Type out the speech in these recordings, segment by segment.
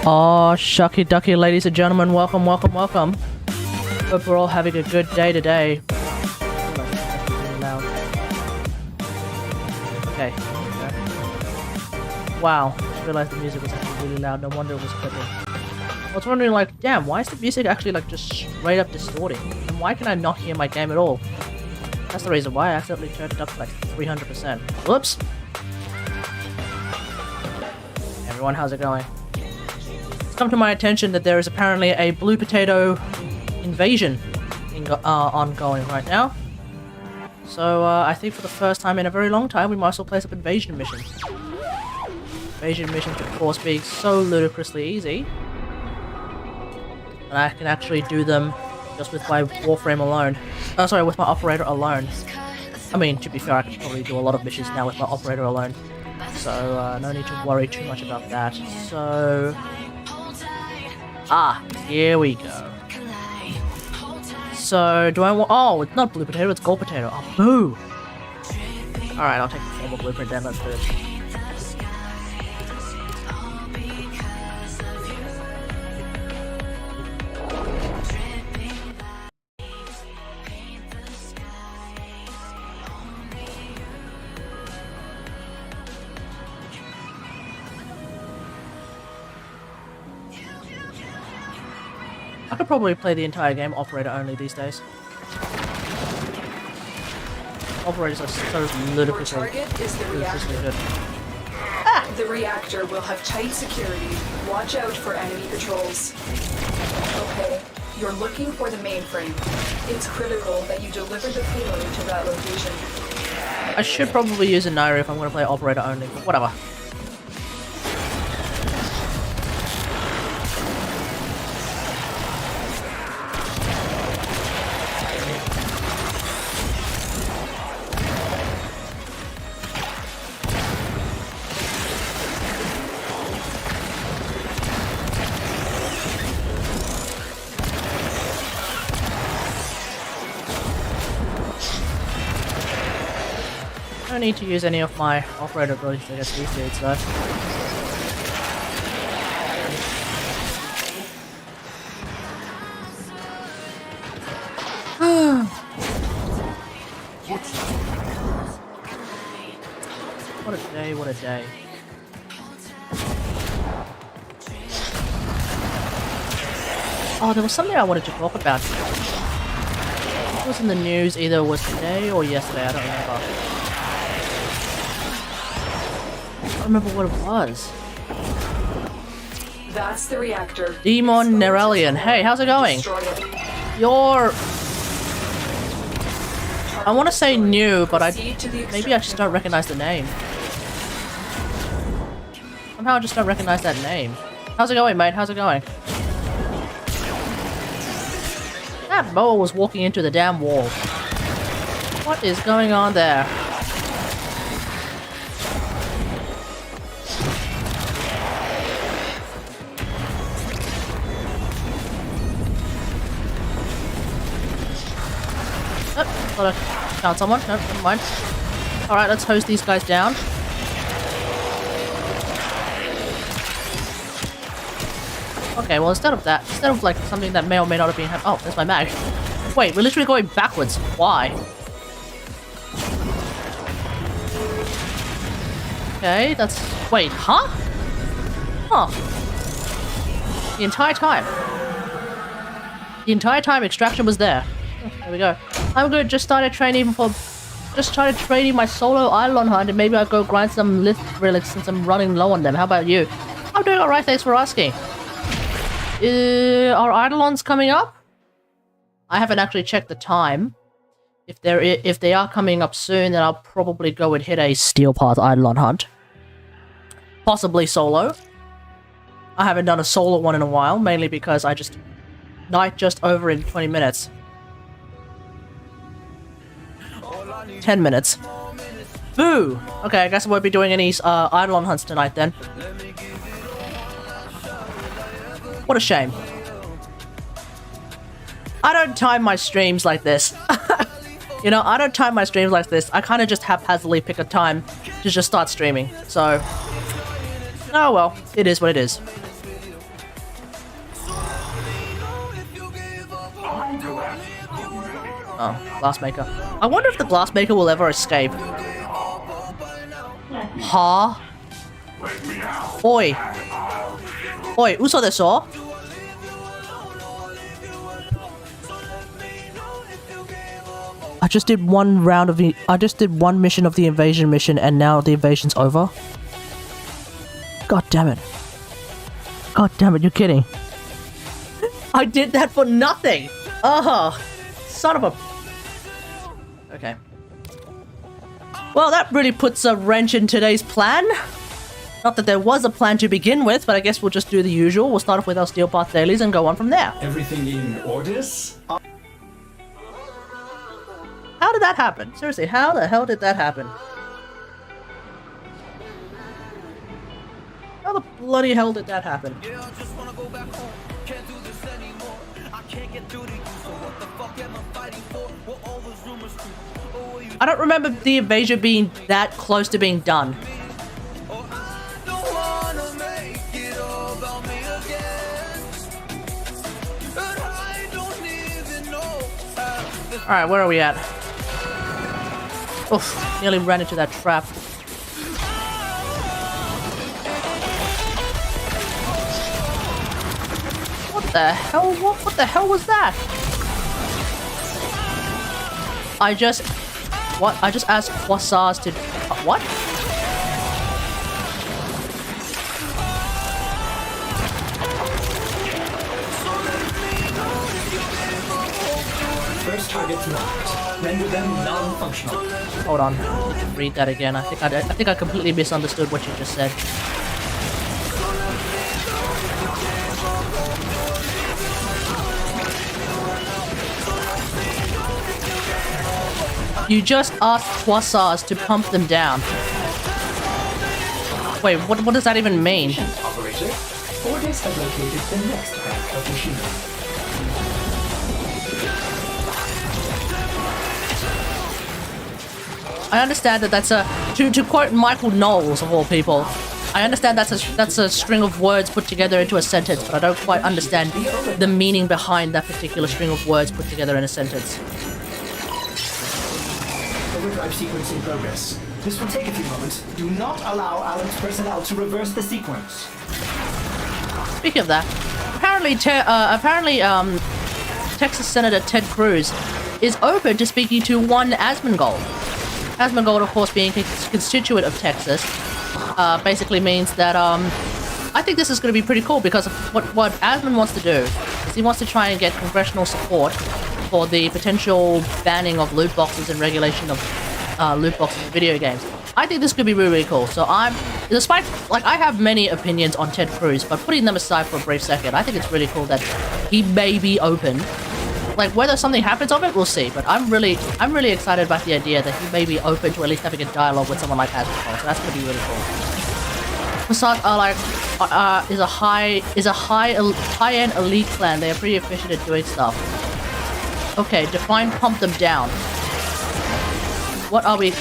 Oh, shucky ducky, ladies and gentlemen, welcome, welcome, welcome. Hope we're all having a good day today. Okay. Wow, I just realized the music was actually really loud, no wonder it was clipping. I was wondering, like, damn, why is the music actually, like, just straight up distorting? And why can I not hear my game at all? That's the reason why I accidentally turned it up to, like, 300%. Whoops! Everyone, how's it going? It's come to my attention that there is apparently a blue potato invasion ongoing right now. So, I think for the first time in a very long time, we might as well play some invasion missions. Invasion missions, of course, being so ludicrously easy. And I can actually do them just with my Warframe alone. Oh, sorry, with my operator alone. I mean, to be fair, I could probably do a lot of missions now with my operator alone. So, no need to worry too much about that. So... Ah, here we go. So, do I want... Oh, it's not blue potato, it's gold potato. Oh, boo! Alright, I'll take the formal blueprint then, let's do it. I could probably play the entire game operator only these days. Operators are so ludicrously good. Ah! The reactor will have tight security. Watch out for enemy patrols. Okay, you're looking for the mainframe. It's critical that you deliver the payload to that location. I should probably use a Nairi if I'm going to play operator only, but whatever. I don't need to use any of my operator abilities against these dudes though. What a day, what a day. Oh, there was something I wanted to talk about. It was in the news, either it was today or yesterday, I don't remember. I don't remember what it was. That's the reactor. Demon Nerelian. Hey, how's it going? You're... I want to say new, but maybe I just don't recognize the name. Somehow I just don't recognize that name. How's it going, mate? How's it going? That boa was walking into the damn wall. What is going on there? Thought I found someone. No, never mind. Alright, let's hose these guys down. Okay, well instead of like something that may or may not have been happening. Oh, there's my mag. Wait, we're literally going backwards. Why? Okay, that's... Wait, huh? Huh. The entire time. The entire time extraction was there. Oh, there we go. I'm good. Just started training my solo Eidolon hunt, and maybe I'll go grind some lift relics since I'm running low on them. How about you? I'm doing alright, thanks for asking. Are Eidolons coming up? I haven't actually checked the time. If they are coming up soon, then I'll probably go and hit a Steel Path Eidolon hunt. Possibly solo. I haven't done a solo one in a while, mainly because night just over in 20 minutes. 10 minutes. Boo! Okay, I guess I won't be doing any Eidolon hunts tonight then. What a shame. I don't time my streams like this. You know, I don't time my streams like this. I kind of just haphazardly pick a time to just start streaming. So, oh well, it is what it is. Oh, glassmaker. I wonder if the glassmaker will ever escape. Huh? Oi. Oi, uso deso? I just did one round of the- I just did one mission of the invasion mission and now the invasion's over? God damn it. God damn it, you're kidding. I did that for nothing! Oh, son of a... Okay. Well, that really puts a wrench in today's plan. Not that there was a plan to begin with, but I guess we'll just do the usual. We'll start off with our Steel Path dailies and go on from there. Everything in orders? How did that happen? Seriously, how the hell did that happen? How the bloody hell did that happen? I don't remember the invasion being that close to being done. Alright, where are we at? Oof, nearly ran into that trap. What the hell? What the hell was that? I just asked Quasars to... what? First targets marked. Render them non-functional. Hold on. I need to read that again. I think I completely misunderstood what you just said. You just asked Quasars to pump them down. Wait, what does that even mean? Operator, orders have located the next bank of machinery. I understand that that's a... To quote Michael Knowles, of all people, I understand that's a string of words put together into a sentence, but I don't quite understand the meaning behind that particular string of words put together in a sentence. Overdrive sequence in progress. This will take a few moments. Do not allow Alan's personnel to reverse the sequence. Speaking of that, apparently Texas Senator Ted Cruz is open to speaking to one Asmongold. Asmongold, of course, being a constituent of Texas, basically means that I think this is going to be pretty cool because what Asmon wants to do is he wants to try and get congressional support for the potential banning of loot boxes and regulation of loot boxes in video games. I think this could be really, really cool. So despite, like, I have many opinions on Ted Cruz, but putting them aside for a brief second, I think it's really cool that he may be open. Like, whether something happens of it, we'll see. But I'm really excited about the idea that he may be open to at least having a dialogue with someone like Asmongold. So that's gonna be really cool. Facade is a high-end elite clan. They are pretty efficient at doing stuff. Okay, define pump them down. What are we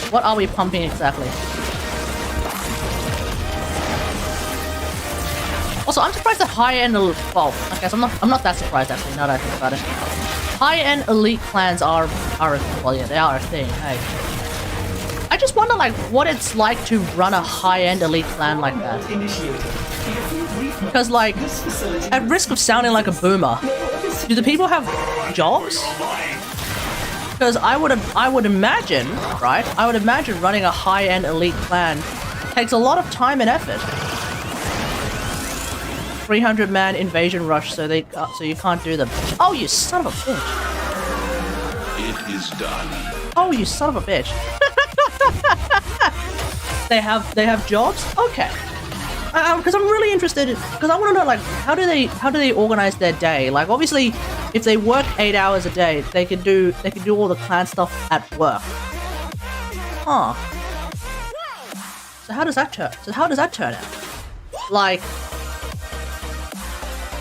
pumping exactly? Also, I'm surprised that high-end elite... well, I guess I'm not that surprised actually, now that I think about it. High-end elite clans are well, yeah, they are a thing, hey. I just wonder, like, what it's like to run a high-end elite clan like that. Because, like, at risk of sounding like a boomer, do the people have jobs? Because I would imagine, right? I would imagine running a high-end elite clan takes a lot of time and effort. 300-man invasion rush, so you can't do them. Oh, you son of a bitch! It is done. Oh, you son of a bitch! They have jobs? Okay. Because I'm really interested. Because I want to know, like, how do they organize their day? Like, obviously, if they work 8 hours a day, they can do all the clan stuff at work. Huh. So how does that turn out? Like,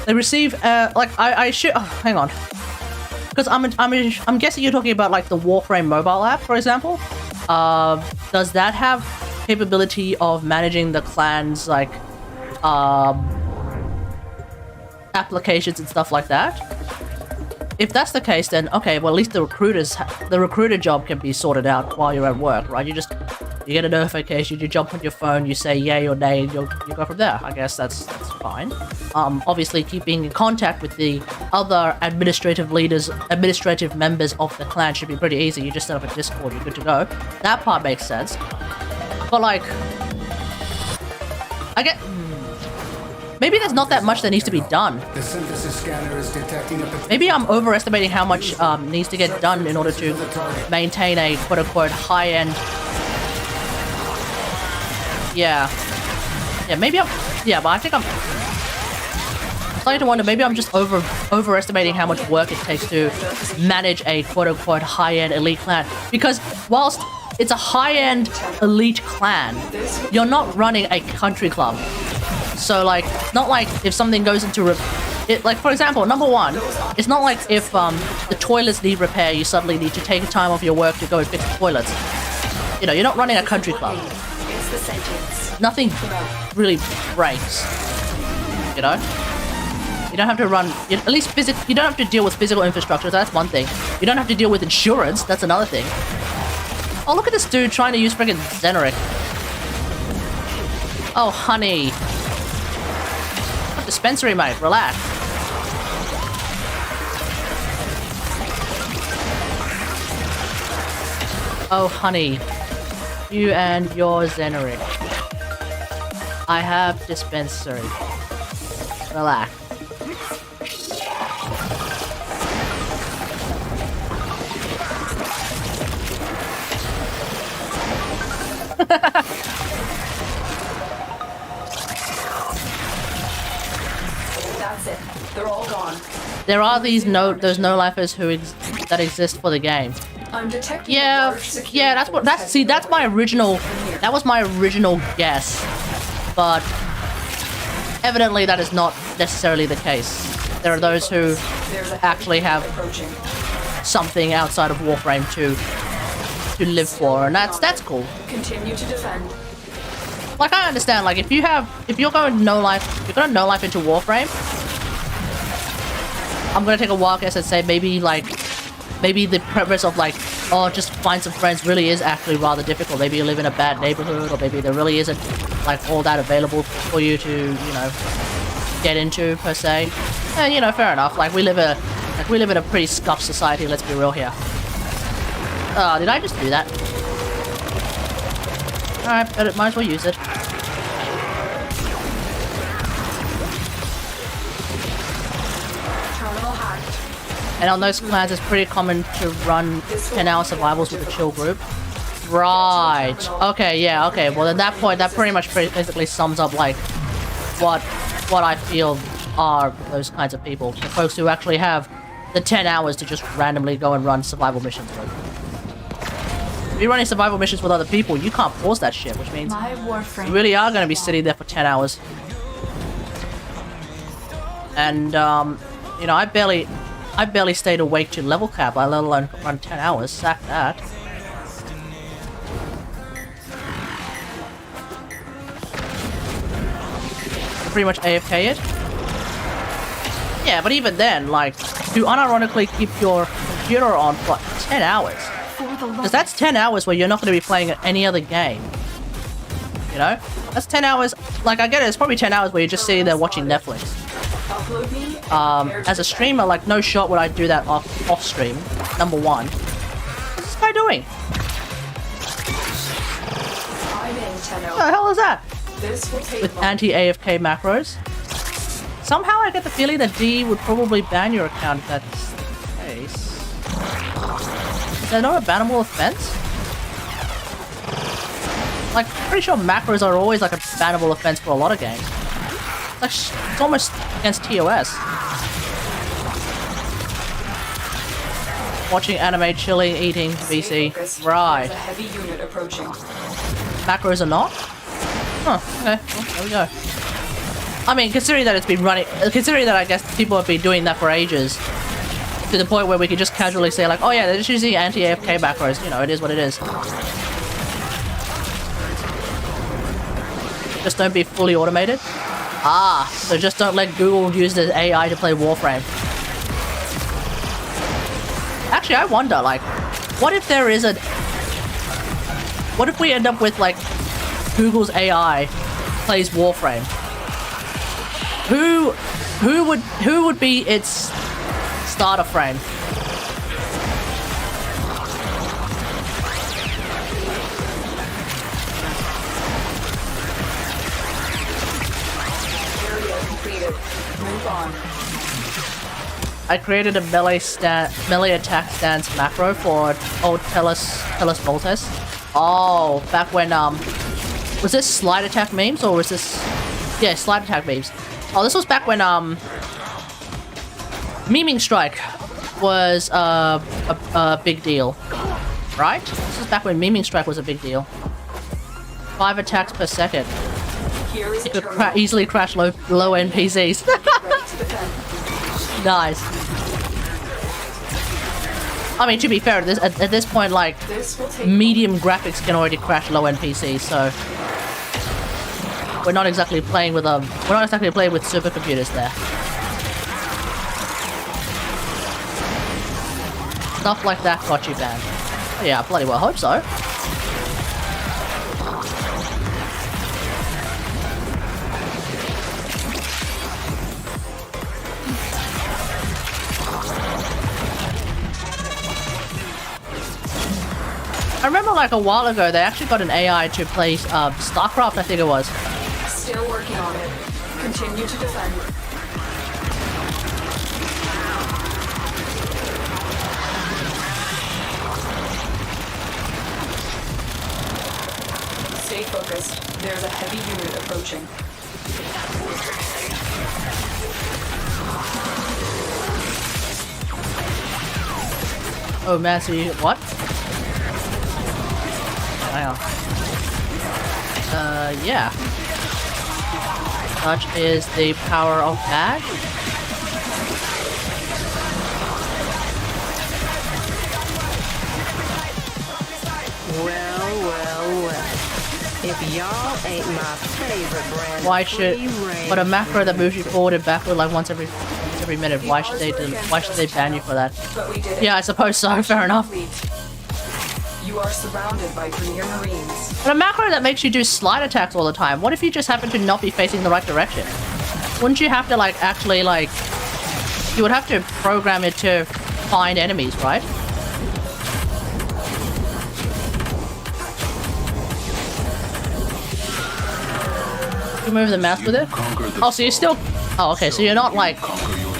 they receive like I should hang on. Because I'm guessing you're talking about like the Warframe mobile app, for example. Does that have capability of managing the clan's like applications and stuff like that? if that's the case, then okay, well at least the recruiter job can be sorted out while you're at work, right? You get a notification, you jump on your phone, you say yay or nay, and you go from there. I guess that's fine. Obviously keeping in contact with the other administrative members of the clan should be pretty easy. You just set up a Discord, you're good to go. That part makes sense. But like, I get. Maybe there's not that much that needs to be done. The synthesis scanner is detecting a Maybe I'm overestimating how much needs to get done in order to maintain a quote-unquote high-end... Yeah, maybe I'm... Yeah, but I think I'm starting to wonder, maybe I'm just overestimating how much work it takes to manage a quote-unquote high-end elite clan. Because whilst it's a high-end elite clan, you're not running a country club. So like, not like if something goes into like for example, number one, it's not like if the toilets need repair, you suddenly need to take time off your work to go and fix the toilets. You know, you're not running a country club. Nothing really breaks. You know, you don't have to run at least you don't have to deal with physical infrastructure. That's one thing. You don't have to deal with insurance. That's another thing. Oh, look at this dude trying to use friggin' Zeneric. Oh, honey. Dispensary, mate. Relax. Oh, honey. You and your Zeneric. I have dispensary. Relax. That's it. They're all gone. There are those no-lifers that exist for the game. I'm detecting Yeah, that was my original guess. But evidently that is not necessarily the case. There are those who actually have something outside of Warframe to live for, and that's cool. Continue to defend. Like, I understand, like, if you're going no-life into Warframe, I'm gonna take a wild guess and say maybe the premise of, like, oh, just find some friends really is actually rather difficult. Maybe you live in a bad neighborhood, or maybe there really isn't, like, all that available for you to, you know, get into, per se. And, you know, fair enough. Like, we live in a pretty scuffed society, let's be real here. Did I just do that? Alright, but it might as well use it. Terminal hacked. And on those clans, it's pretty common to run 10-hour survivals with a chill group. Right. Okay, yeah, okay. Well, at that point, that pretty much basically sums up, like, what I feel are those kinds of people. The folks who actually have the 10 hours to just randomly go and run survival missions with. If you're running survival missions with other people, you can't pause that shit, which means you really are going to be sitting there for 10 hours. And, you know, I barely stayed awake to level cap, let alone run 10 hours. Sack that. Pretty much AFK it. Yeah, but even then, like, to unironically keep your computer on for 10 hours. Because that's 10 hours where you're not going to be playing any other game. You know? That's 10 hours. Like, I get it, it's probably 10 hours where you're just sitting there watching Netflix. As a streamer, like, no shot would I do that off stream. Number one. What's this guy doing? What the hell is that? With anti-AFK macros. Somehow I get the feeling that D would probably ban your account if that's the case. Is that not a bannable offense? Like, pretty sure macros are always like a bannable offense for a lot of games. Like, it's almost against TOS. Watching anime, chilling, eating, VC. Right. Macros are not? Huh, okay. Well, there we go. I mean, considering that it's been running... Considering that I guess people have been doing that for ages, to the point where we can just casually say, like, oh yeah, they're just using anti-AFK macros. You know, it is what it is. Just don't be fully automated. Ah, so just don't let Google use the AI to play Warframe. Actually, I wonder, like, what if there is a... What if we end up with, like, Google's AI plays Warframe? Who would be its starter frame? Area completed. Move on. I created a melee attack stance macro for old Telos Voltes. Oh, back when was this slide attack memes or was this slide attack memes? Oh, this was back when memeing strike was a big deal, right? This is back when memeing strike was a big deal. 5 attacks per second. Here is It a could terminal. easily crash low NPCs. Ready to defend. Nice. I mean, to be fair, at this point, like, This will take medium graphics can already crash low NPCs, so we're not exactly playing with supercomputers there. Stuff like that got you banned. Yeah, I bloody well hope so. I remember like a while ago they actually got an AI to play StarCraft, I think it was. Still working on it. Continue to defend. Stay focused. There's a heavy unit approaching. Oh man, so you what? Hang on. Yeah. Such is the power of bag. Well. If y'all ain't my favorite brand. Why should? But a macro that moves you forward and backward like once every minute. Why should they ban you for that? But we did it. Yeah, I suppose so. Fair enough. You are surrounded by Premier Marines. But a macro that makes you do slide attacks all the time. What if you just happen to not be facing the right direction? Wouldn't you have to like actually like? You would have to program it to find enemies, right? You move the mouse with it? Oh, so you're still... Oh, okay, so you're not like...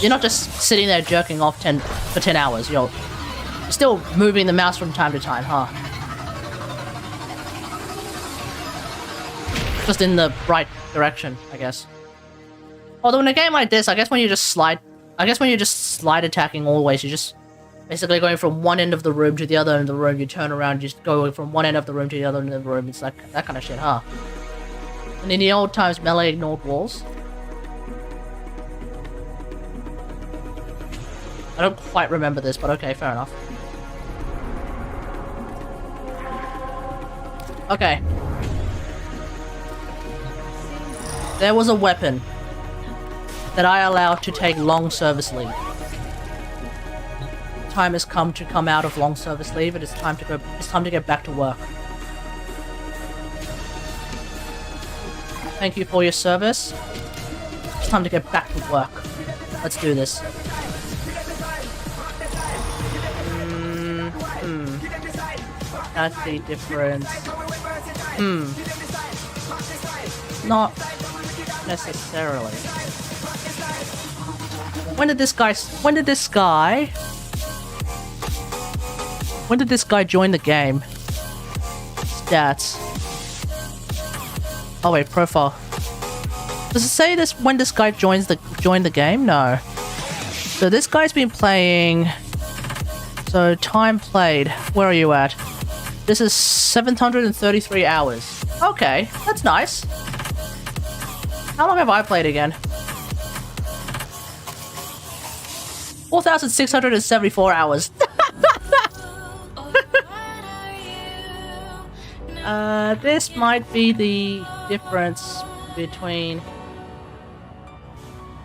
You're not just sitting there jerking off for 10 hours. You're still moving the mouse from time to time, huh? Just in the right direction, I guess. Although in a game like this, I guess when you just slide attacking always, you're just basically going from one end of the room to the other end of the room. You turn around, you just go from one end of the room to the other end of the room. It's like that kind of shit, huh? And in the old times, melee ignored walls. I don't quite remember this, but okay, fair enough. Okay. There was a weapon that I allowed to take long service leave. Time has come to come out of long service leave, and it's time to get back to work. Thank you for your service. It's time to get back to work. Let's do this. That's the difference. Not necessarily. When did this guy join the game? Stats. Oh wait, profile. Does it say this when this guy joined the game? No. So this guy's been playing. So time played. Where are you at? This is 733 hours. Okay, that's nice. How long have I played again? 4,674 hours. This might be the difference between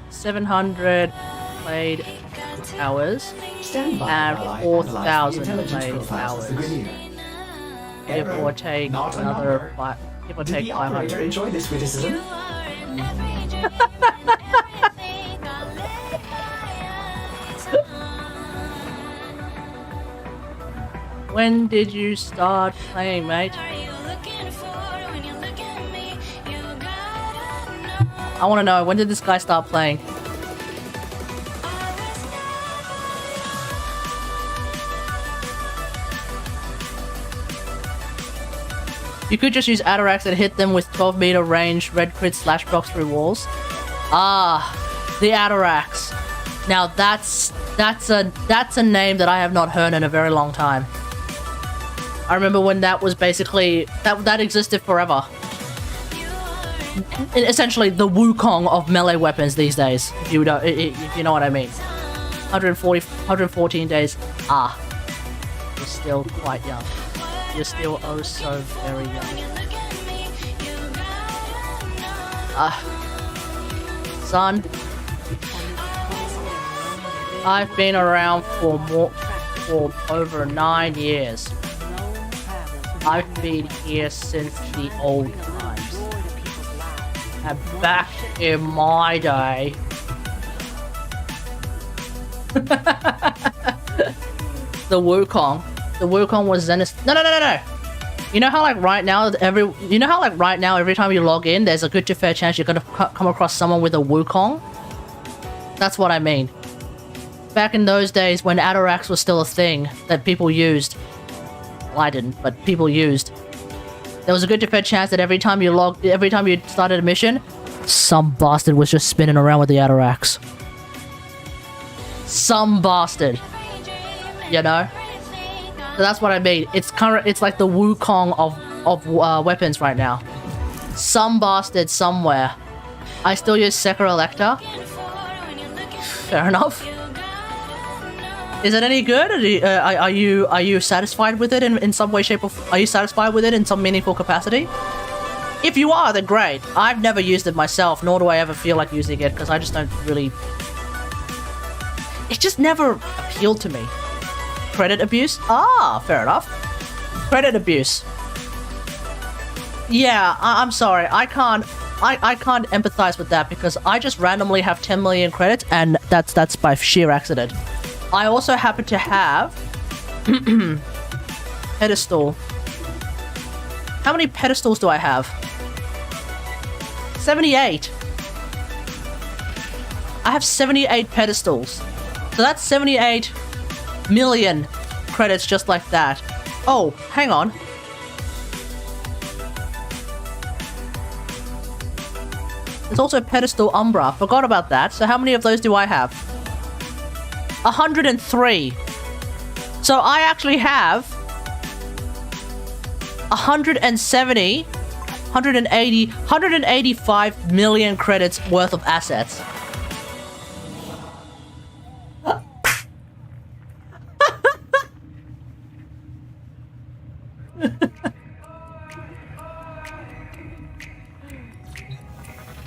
700 played hours Stand by and while I 4,000 analyze the intelligence played profiles of the hours. Grenadier. Give or take Not a another number. give or Did take the operator 500. enjoy this criticism? When did you start playing, mate? I want to know, when did this guy start playing? You could just use Atarax and hit them with 12-meter range red crit slash box through walls. Ah, the Atarax. Now that's a name that I have not heard in a very long time. I remember when that was basically that existed forever. Essentially the Wukong of melee weapons these days, if you know what I mean. 114 days. Ah, you're still quite young. You're still oh so very young. Son, I've been around for over 9 years. I've been here since the old times. And back in my day... The Wukong was Zenith. No. You know how like right now every time you log in, there's a good to fair chance you're gonna come across someone with a Wukong? That's what I mean. Back in those days when Atarax was still a thing that people used. Well, I didn't, but people used. There was a good to fair chance that every time you started a mission, some bastard was just spinning around with the Atarax. Some bastard. You know? So that's what I mean. It's like the Wukong of weapons right now. Some bastard somewhere. I still use Sekiro Elector. Fair enough. Is it any good? Are you satisfied with it in some way, shape, or are you satisfied with it in some meaningful capacity? If you are, then great. I've never used it myself, nor do I ever feel like using it because I just don't really. It just never appealed to me. Credit abuse? Ah, fair enough. Credit abuse. Yeah, I'm sorry. I can't empathize with that because I just randomly have 10 million credits and that's by sheer accident. I also happen to have pedestal. How many pedestals do I have? 78. I have 78 pedestals. So that's 78 million credits just like that. Oh, hang on. There's also pedestal Umbra. Forgot about that. So how many of those do I have? 103. So I actually have 185 million credits worth of assets.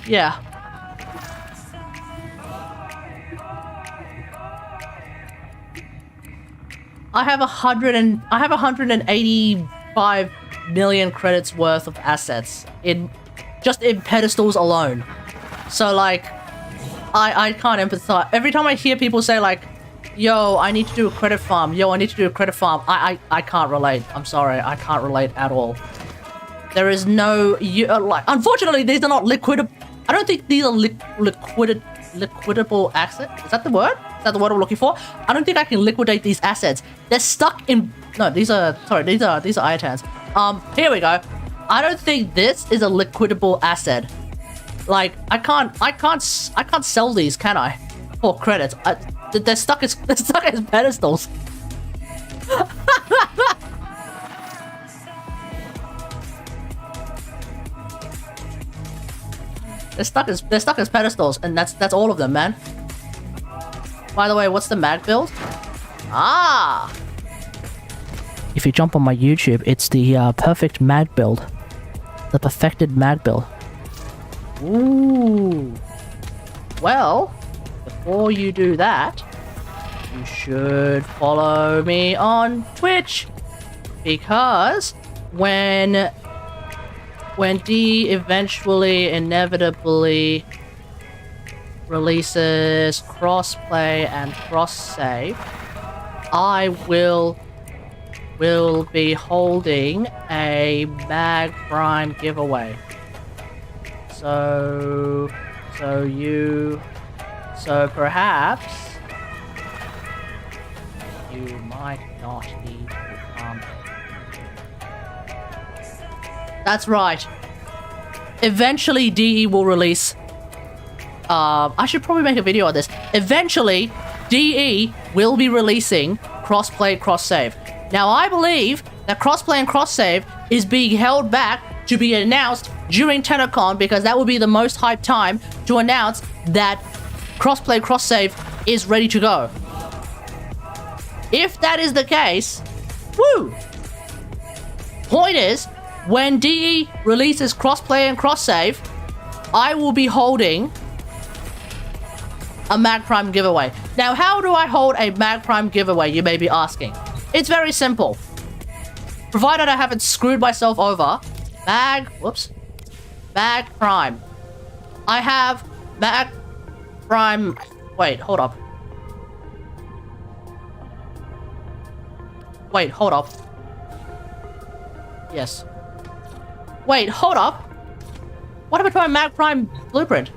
Yeah. I have 185 million credits worth of assets just in pedestals alone. So like I can't empathize. Every time I hear people say like, yo, I need to do a credit farm. Yo, I need to do a credit farm. I can't relate. I'm sorry. I can't relate at all. There is no like unfortunately these are not liquid. I don't think these are liquidable assets. Is that the word? Is that the word I'm looking for? I don't think I can liquidate these assets. They're stuck in. No, these are Iotans. Here we go. I don't think this is a liquidable asset. Like I can't sell these, can I? For credits. They're stuck as pedestals. They're stuck as pedestals, and that's all of them, man. By the way, what's the mag build? Ah! If you jump on my YouTube, it's the perfect mag build. The perfected mag build. Ooh. Well, before you do that, you should follow me on Twitch, because when D eventually, inevitably releases crossplay and cross-save, I will be holding a Mag Prime giveaway. So perhaps you might not need to come. That's right. Eventually, DE will release. I should probably make a video on this. Eventually, DE will be releasing crossplay, cross-save. Now, I believe that crossplay and cross-save is being held back to be announced during TennoCon, because that will be the most hyped time to announce that crossplay, cross-save is ready to go. If that is the case, woo! Point is, when DE releases crossplay and cross-save, I will be holding a Mag Prime giveaway. Now, how do I hold a Mag Prime giveaway, you may be asking? It's very simple. Provided I haven't screwed myself over, Mag Prime. I have Mag Prime. Wait, hold up. Wait, hold up. Yes. Wait, hold up. What happened to my Mag Prime blueprint?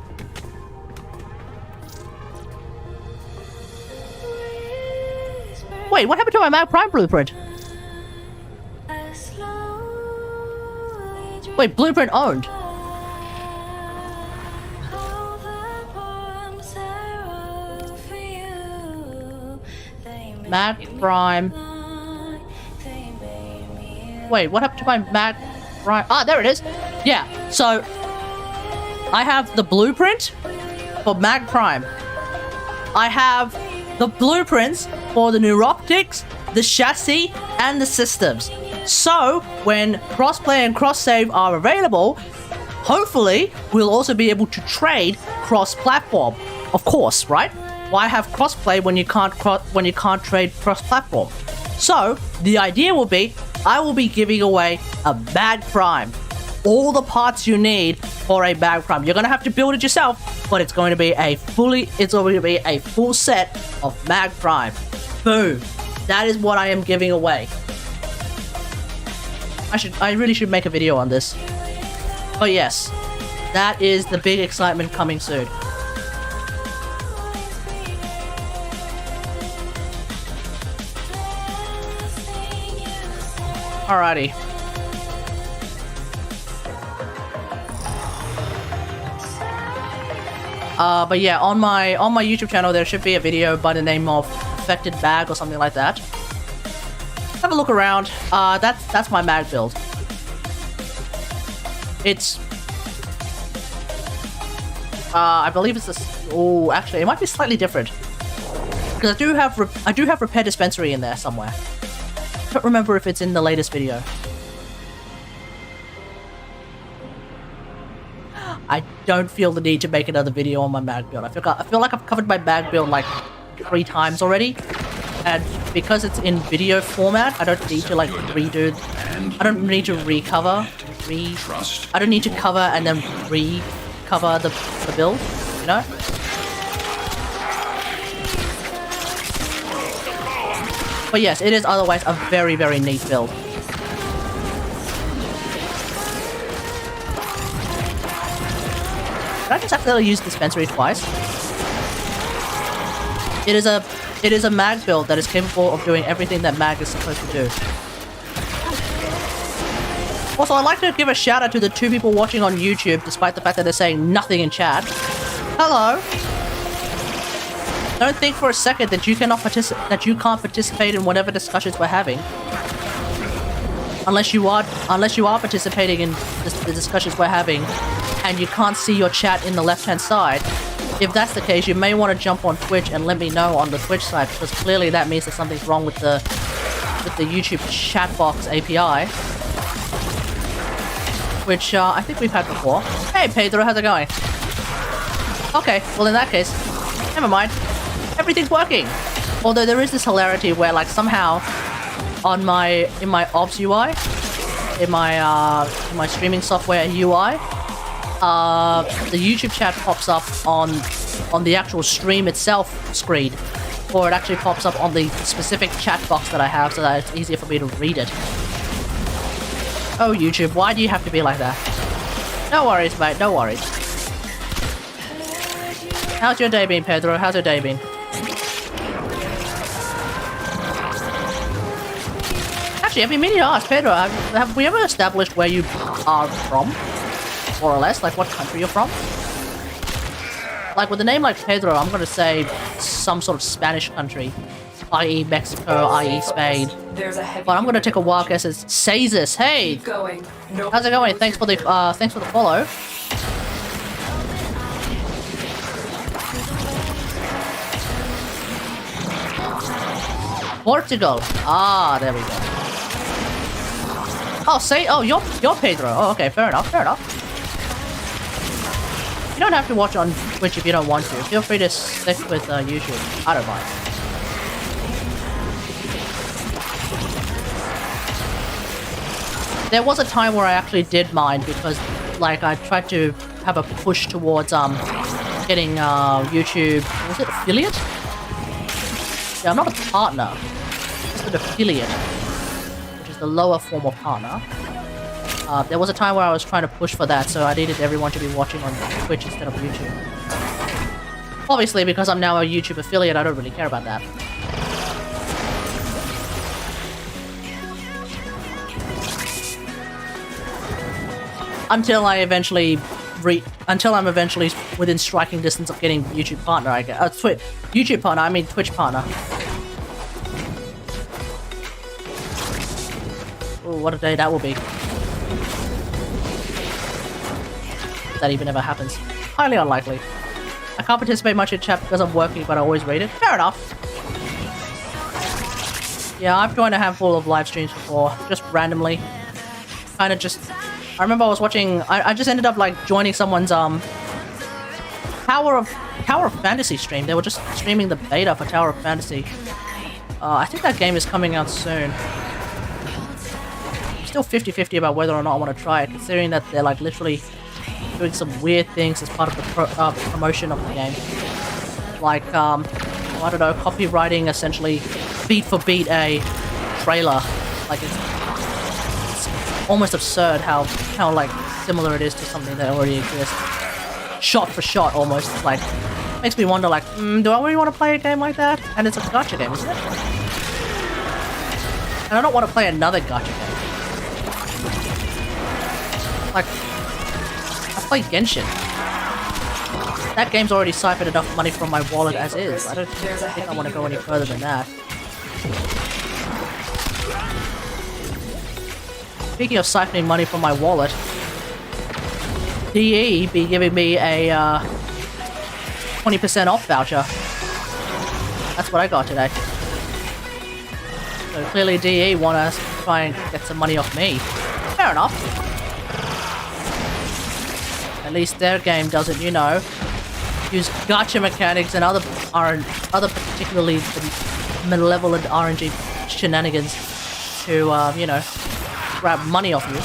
Wait, what happened to my Mag Prime blueprint? Wait, blueprint owned. Mag Prime. Wait, what happened to my Mag Prime? Ah, there it is. Yeah, so I have the blueprint for Mag Prime. I have the blueprints for the neuroptics, the chassis, and the systems. So, when crossplay and cross-save are available, hopefully, we'll also be able to trade cross-platform. Of course, right? Why have crossplay when you can't trade cross-platform? So, the idea will be, I will be giving away a Mag Prime. All the parts you need for a Mag Prime. You're gonna have to build it yourself, but it's going to be a full set of Mag Prime. Boom. That is what I am giving away. I really should make a video on this. But yes, that is the big excitement coming soon. Alrighty. But yeah, on my YouTube channel there should be a video by the name of Affected Mag or something like that. Have a look around. That's my mag build. It's I believe it's this. Oh, actually, it might be slightly different because I do have repair dispensary in there somewhere. I don't remember if it's in the latest video. I don't feel the need to make another video on my mag build. I feel like I've covered my mag build like 3 times already. And because it's in video format, I don't need to like redo. I don't need to recover. I don't need to cover and then recover the build, you know? But yes, it is otherwise a very, very neat build. Did I just accidentally use dispensary twice? It is a mag build that is capable of doing everything that mag is supposed to do. Also, I'd like to give a shout out to the 2 people watching on YouTube, despite the fact that they're saying nothing in chat. Hello. Don't think for a second that you can't participate in whatever discussions we're having. Unless you are participating in the discussions we're having, and you can't see your chat in the left-hand side. If that's the case, you may want to jump on Twitch and let me know on the Twitch side, because clearly that means that something's wrong with the YouTube chat box API, which I think we've had before. Hey Pedro, how's it going? Okay, well in that case, Never mind. Everything's working. Although there is this hilarity where like somehow in my OBS UI, in my streaming software UI, the YouTube chat pops up on the actual stream itself screen, or it actually pops up on the specific chat box that I have so that it's easier for me to read it. Oh YouTube, why do you have to be like that? No worries, mate, no worries. How's your day been, Pedro? How's your day been? Actually, I've been meaning to ask, Pedro, have we ever established where you are from? More or less, like what country you're from? Like with a name like Pedro, I'm gonna say some sort of Spanish country, i.e. Mexico, i.e. Spain. But I'm gonna take a wild guess as Sazes. Hey, how's it going? Thanks for the follow. Portugal. Ah, there we go. Oh, you're Pedro. Oh, okay, fair enough. You don't have to watch on Twitch if you don't want to. Feel free to stick with YouTube. I don't mind. There was a time where I actually did mind because, like, I tried to have a push towards getting YouTube. Was it affiliate? Yeah, I'm not a partner. Just an affiliate, which is the lower form of partner. There was a time where I was trying to push for that, so I needed everyone to be watching on Twitch instead of YouTube. Obviously, because I'm now a YouTube affiliate, I don't really care about that. Until I'm eventually within striking distance of getting YouTube partner, I guess. YouTube partner, I mean Twitch partner. Ooh, what a day that will be. If that even ever happens. Highly unlikely. I can't participate much in chat because I'm working, but I always read it. Fair enough. Yeah, I've joined a handful of live streams before, just randomly. Kind of just... I remember I was watching... I just ended up, like, joining someone's, Tower of Fantasy stream. They were just streaming the beta for Tower of Fantasy. I think that game is coming out soon. I'm still 50-50 about whether or not I want to try it, considering that they're, like, literally doing some weird things as part of the promotion of the game. Like, I don't know, copywriting essentially beat for beat a trailer. Like, it's almost absurd how like similar it is to something that already exists. Shot for shot, almost. Like, makes me wonder, like, do I really want to play a game like that? And it's a gacha game, isn't it? And I don't want to play another gacha game. Like, I play Genshin. That game's already siphoned enough money from my wallet as is. I don't think I want to go any further than that. Speaking of siphoning money from my wallet, DE be giving me a 20% off voucher. That's what I got today. So clearly DE want to try and get some money off me. Fair enough. At least their game doesn't, you know, use gacha mechanics and other particularly malevolent RNG shenanigans to, you know, grab money off you.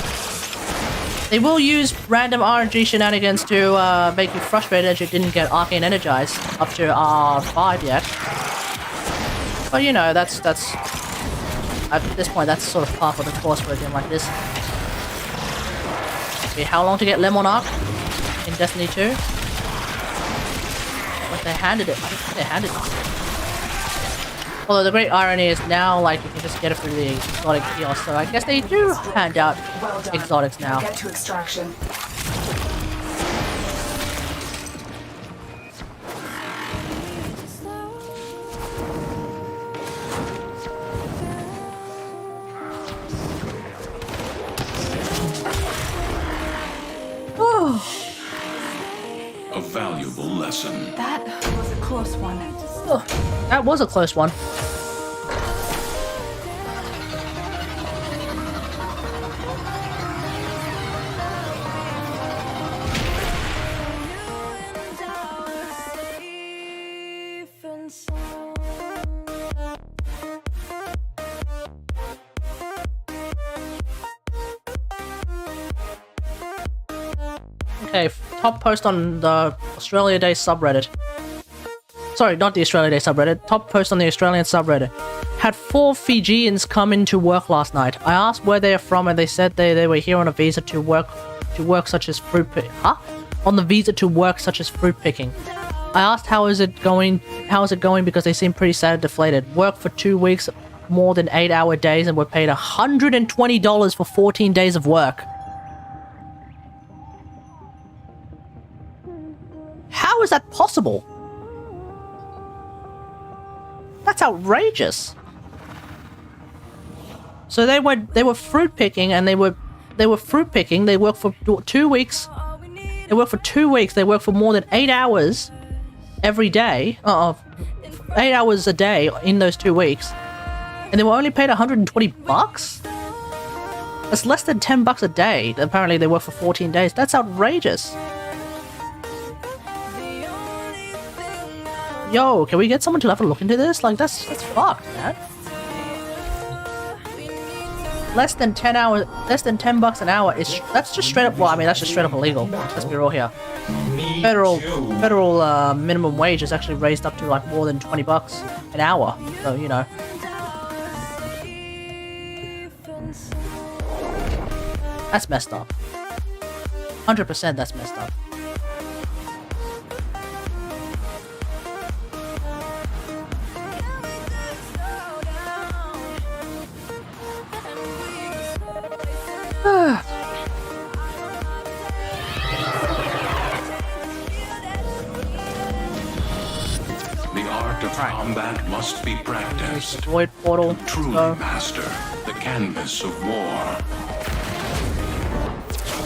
They will use random RNG shenanigans to make you frustrated that you didn't get Arcane Energized up to R5 yet. But you know, that's at this point that's sort of par for the course for a game like this. Okay, how long to get Lemon Arc in Destiny 2? But they handed it. I think they handed it. Although the great irony is now, like, you can just get it through the exotic kiosk, so I guess they do hand out exotics now. Get to extraction. A valuable lesson. That was a close one. Oh, that was a close one. Okay, top post on the Australia Day subreddit. Sorry, not the Australia Day subreddit. Top post on the Australian subreddit. Had 4 Fijians come into work last night. I asked where they are from, and they said they were here on a visa to work such as fruit pick. Huh? On the visa to work such as fruit picking. I asked how is it going because they seem pretty sad and deflated. Worked for 2 weeks, more than 8-hour days, and were paid $120 for 14 days of work. How is that possible? That's outrageous. So they were fruit picking, and they were fruit picking. They worked for 2 weeks. They worked for 2 weeks. They worked for more than 8 hours every day. 8 hours a day in those 2 weeks, and they were only paid $120. That's less than $10 a day. Apparently, they worked for 14 days. That's outrageous. Yo, can we get someone to have a look into this? Like, that's fucked, man. Less than $10 an hour is that's just straight up. Well, I mean, that's just straight up illegal. Let's be real here. Federal minimum wage is actually raised up to like more than $20 an hour. So you know. That's messed up. 100% that's messed up. The art of combat must be practiced. Void portal. Truly master the canvas of war.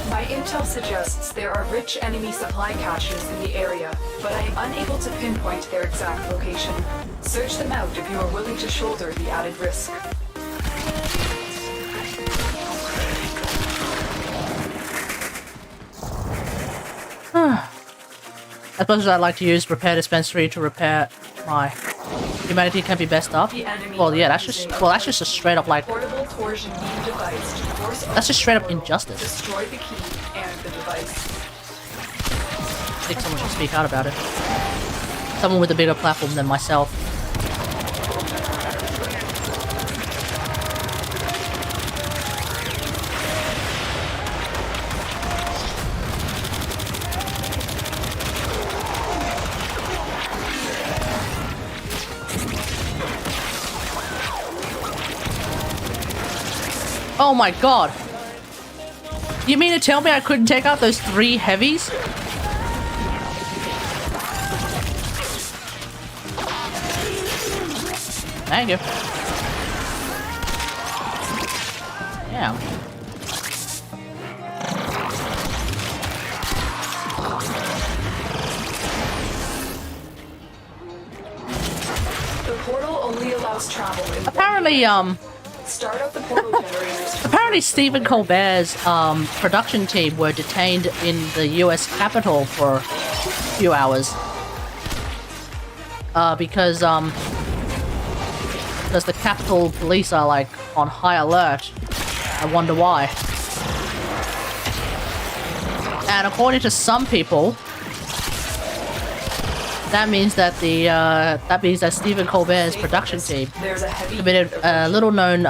My intel suggests there are rich enemy supply caches in the area, but I am unable to pinpoint their exact location. Search them out if you are willing to shoulder the added risk. As much as I like to use repair dispensary to repair my humanity can be best up. Well, yeah, that's just a straight up like. Portable torsion beam device to force That's just straight up injustice. destroy the key and the device. I think someone should speak out about it. Someone with a bigger platform than myself. Oh my god! You mean to tell me I couldn't take out those 3 heavies? Thank you. Yeah. The portal only allows travel in Apparently, Start up the portal generators. Apparently Stephen Colbert's production team were detained in the US Capitol for a few hours. Because the Capitol police are like on high alert. I wonder why. And according to some people, that means that Stephen Colbert's production team There's a heavy committed a little-known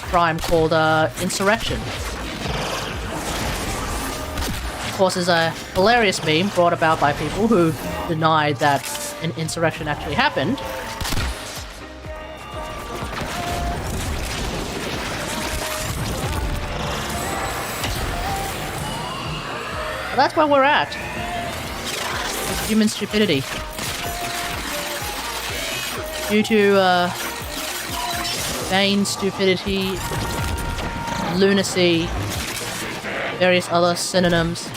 crime called insurrection. Of course, is a hilarious meme brought about by people who denied that an insurrection actually happened. But that's where we're at. It's human stupidity. Due to vain stupidity, lunacy, various other synonyms.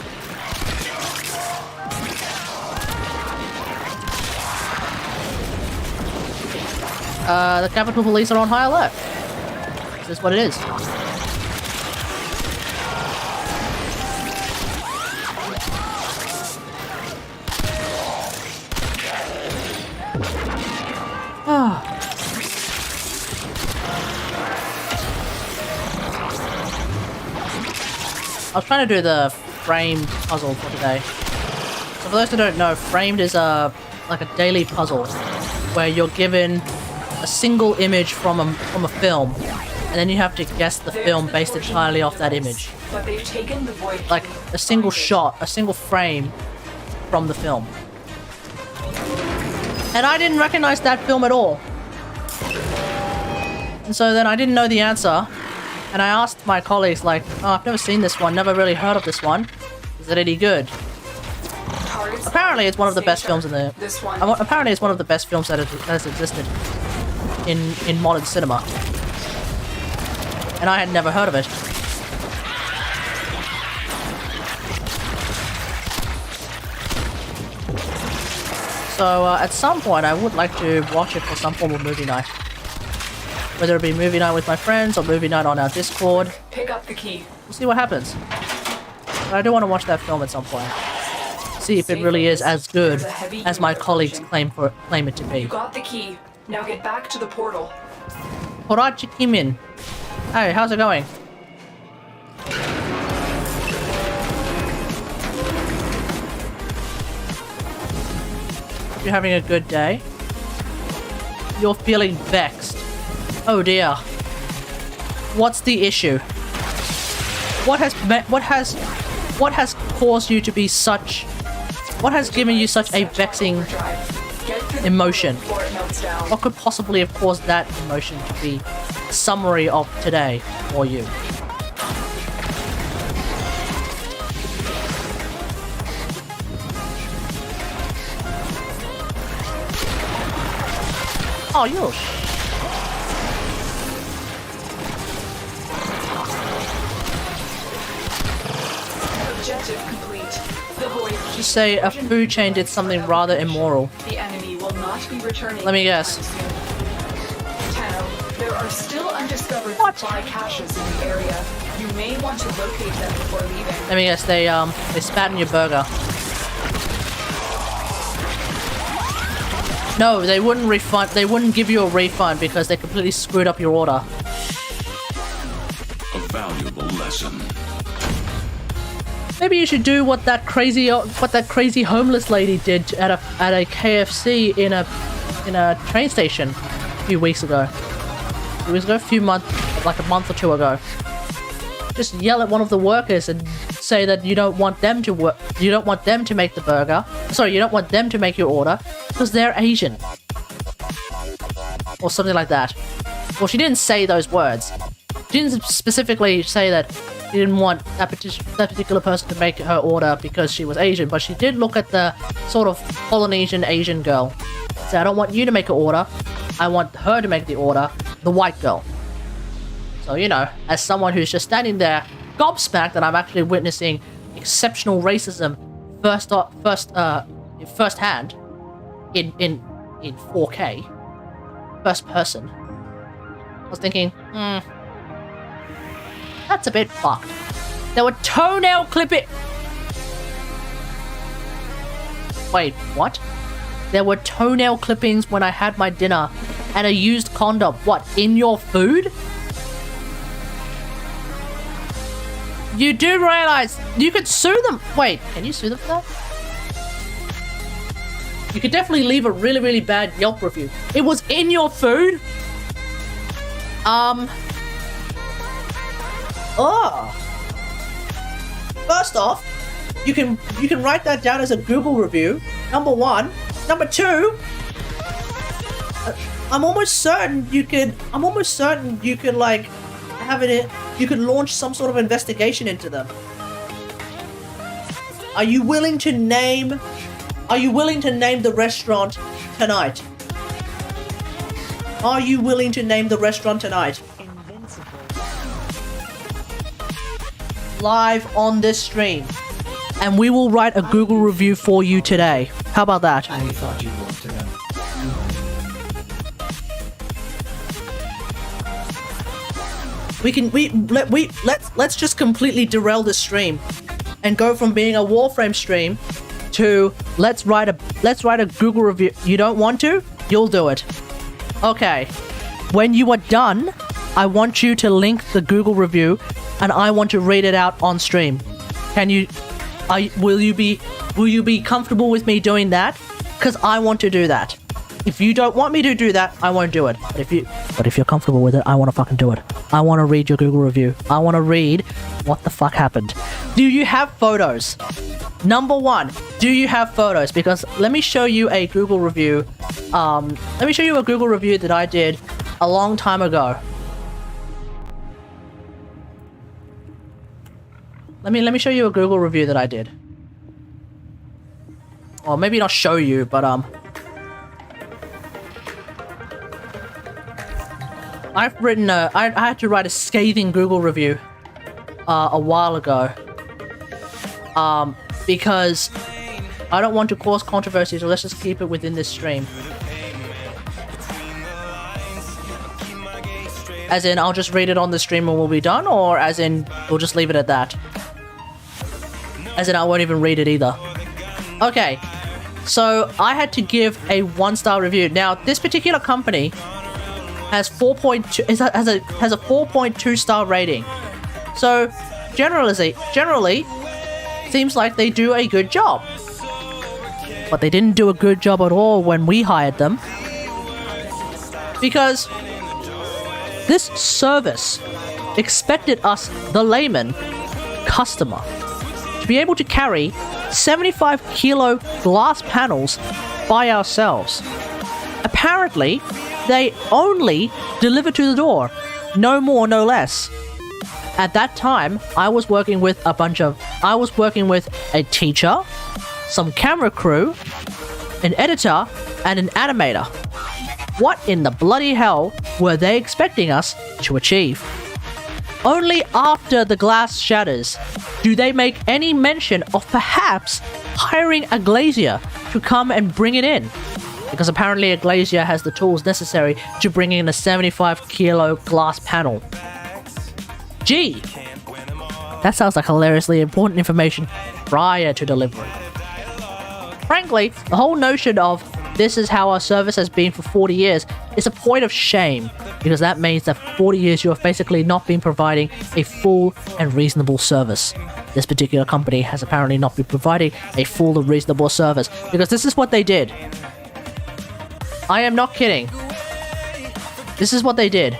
The Capitol Police are on high alert. This is what it is. I was trying to do the Framed puzzle for today. So for those who don't know, Framed is like a daily puzzle where you're given a single image from a film, and then you have to guess the film based entirely off that image. But they've taken the void. Like a single shot, a single frame from the film. And I didn't recognize that film at all. And so then I didn't know the answer, and I asked my colleagues like, oh, I've never seen this one, never really heard of this one. Is it any good? Apparently it's one of the best films in the... Apparently it's one of the best films that has existed in modern cinema. And I had never heard of it. So at some point I would like to watch it for some form of movie night. Whether it be movie night with my friends or movie night on our Discord. Pick up the key. We'll see what happens. But I do want to watch that film at some point. See if it really is as good as my colleagues claim it to be. You got the key. Now get back to the portal. Horachi Kimin. Hey, how's it going? You're having a good day? You're feeling vexed. Oh dear. What's the issue? What has caused you to be such... What has given you such a vexing emotion? What could possibly have caused that emotion to be a summary of today for you? Oh, you. Objective complete. The void. Just say a food chain did something rather immoral. The enemy will not be returning. Let me guess. Tano, there are still undiscovered What? supply caches in the area. You may want to locate them before leaving. Let me guess, they spat in your burger. No, they wouldn't give you a refund because they completely screwed up your order. A valuable lesson. Maybe you should do what that crazy homeless lady did at a KFC in a train station a few weeks ago. Like a month or two ago. Just yell at one of the workers and say that you don't want them to work. You don't want them to make the burger. Sorry, you don't want them to make your order because they're Asian, or something like that. Well, she didn't say those words. She didn't specifically say that she didn't want that particular person to make her order because she was Asian, but she did look at the sort of Polynesian Asian girl. Say, I don't want you to make an order. I want her to make the order, the white girl. So, you know, as someone who's just standing there gobsmacked that I'm actually witnessing exceptional racism firsthand in 4K, first person, I was thinking, that's a bit fucked. There were toenail clipping. Wait, what? There were toenail clippings when I had my dinner and a used condom. What, in your food? You do realize you could sue them. Wait, can you sue them for that? You could definitely leave a really, really bad Yelp review. It was in your food? Oh. First off, you can write that down as a Google review. Number one. Number two, I'm almost certain you could like have it. You could launch some sort of investigation into them. Are you willing to name the restaurant tonight? Are you willing to name the restaurant tonight? Live on this stream. And we will write a Google review for you today. How about that? I thought you'd want to know. Let's just completely derail this stream and go from being a Warframe stream to let's write a Google review. You don't want to? You'll do it. Okay. When you are done, I want you to link the Google review and I want to read it out on stream. Can you Will you be comfortable with me doing that? Because I want to do that. If you don't want me to do that, I won't do it. But if you're comfortable with it, I want to fucking do it. I want to read your Google review. I want to read what the fuck happened. Do you have photos? Number one, do you have photos? Because let me show you a Google review. Let me show you a Google review that I did a long time ago. Let me show you a Google review that I did. Or maybe not show you, but I've written I had to write a scathing Google review a while ago. Because I don't want to cause controversy, so let's just keep it within this stream. As in, I'll just read it on the stream and we'll be done, or as in, we'll just leave it at that. As in, I won't even read it either. Okay, so I had to give a 1-star review. Now, this particular company has 4.2 has a 4.2 star rating. So, generally, seems like they do a good job. But they didn't do a good job at all when we hired them. Because this service expected us, the layman customer, to be able to carry 75 kilo glass panels by ourselves. Apparently, they only deliver to the door. No more, no less. At that time, I was working with a teacher, some camera crew, an editor, and an animator. What in the bloody hell were they expecting us to achieve? Only after the glass shatters do they make any mention of perhaps hiring a glazier to come and bring it in. Because apparently a glazier has the tools necessary to bring in a 75 kilo glass panel. Gee, that sounds like hilariously important information prior to delivery. Frankly, the whole notion of this is how our service has been for 40 years is a point of shame, because that means that for 40 years you have basically not been providing a full and reasonable service. This particular company has apparently not been providing a full and reasonable service, because this is what they did. I am not kidding. This is what they did.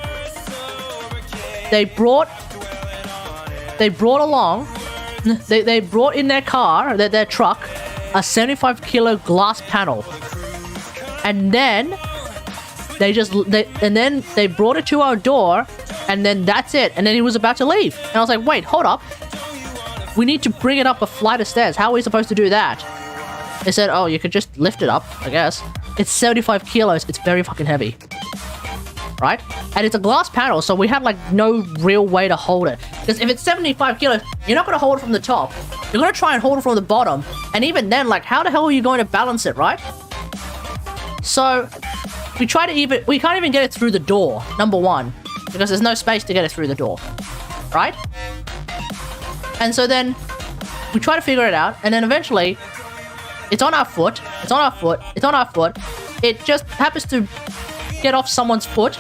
They brought in their car, their truck, a 75 kilo glass panel. And then they brought it to our door, and then that's it. And then he was about to leave. And I was like, wait, hold up. We need to bring it up a flight of stairs. How are we supposed to do that? They said, oh, you could just lift it up, I guess. It's 75 kilos. It's very fucking heavy. Right? And it's a glass panel, so we had, like, no real way to hold it. Because if it's 75 kilos, you're not going to hold it from the top. You're going to try and hold it from the bottom. And even then, like, how the hell are you going to balance it, right? So, we can't even get it through the door, number one. Because there's no space to get it through the door. Right? And so then, we try to figure it out, and then eventually, it's on our foot, it just happens to get off someone's foot,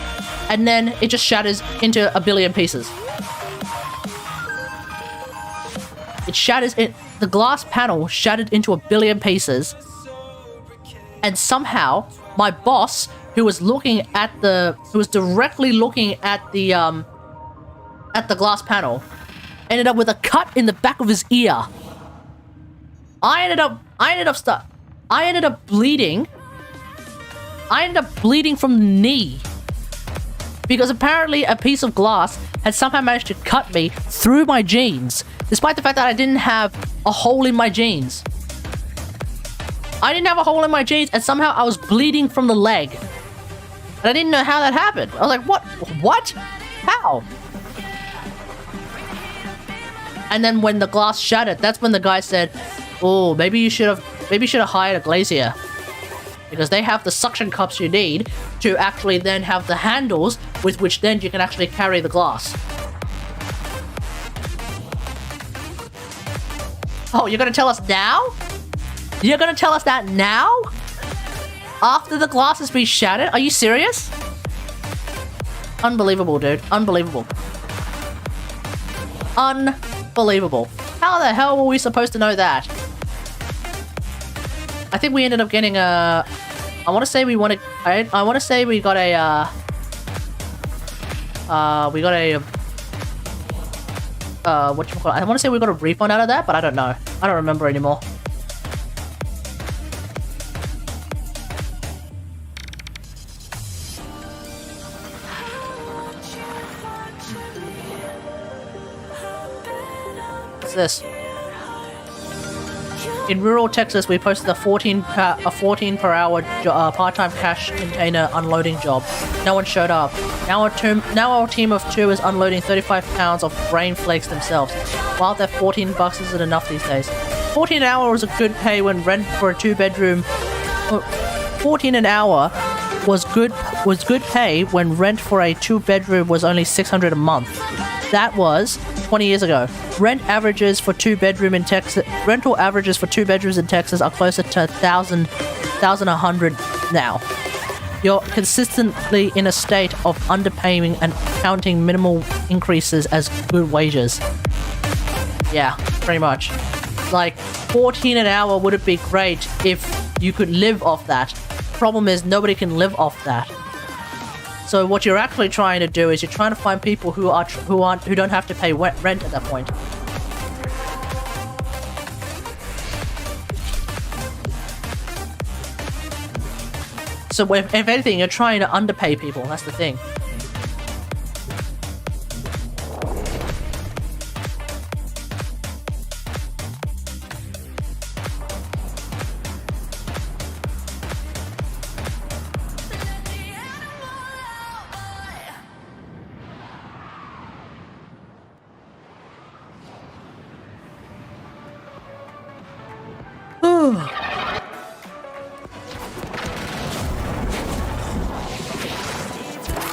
and then it just shatters into a billion pieces. The glass panel shattered into a billion pieces, and somehow, my boss, who was directly looking at the glass panel, ended up with a cut in the back of his ear. I ended up bleeding. I ended up bleeding from the knee. Because apparently a piece of glass had somehow managed to cut me through my jeans, despite the fact that I didn't have a hole in my jeans. I didn't have a hole in my jeans, and somehow I was bleeding from the leg. And I didn't know how that happened. I was like, what? What? How? And then when the glass shattered, that's when the guy said, oh, maybe you should have hired a glazier. Because they have the suction cups you need to actually then have the handles with which then you can actually carry the glass. Oh, you're gonna tell us now? You're gonna tell us that now? After the glass has been shattered? Are you serious? Unbelievable, dude. Unbelievable. Unbelievable. How the hell were we supposed to know that? I think we ended up getting a... I want to say we wanted... I want to say we got a... we got a... whatchamacallit? I want to say we got a refund out of that, but I don't know. I don't remember anymore. What's this? In rural Texas, we posted a 14 per hour part-time cash container unloading job. No one showed up. Now our team of 2 is unloading 35 pounds of brain flakes themselves. Wow, that $14 isn't enough these days. 14 an hour was a good pay when rent for a 2-bedroom. 14 an hour was good pay when rent for a 2-bedroom was only $600 a month. That was 20 years ago. Rental averages for 2 bedrooms in Texas are closer to 1,100 now. You're consistently in a state of underpaying and counting minimal increases as good wages. Yeah, pretty much. Like, 14 an hour would it be great if you could live off that. Problem is, nobody can live off that. So what you're actually trying to do is you're trying to find people who don't have to pay rent at that point. So if anything, you're trying to underpay people. That's the thing.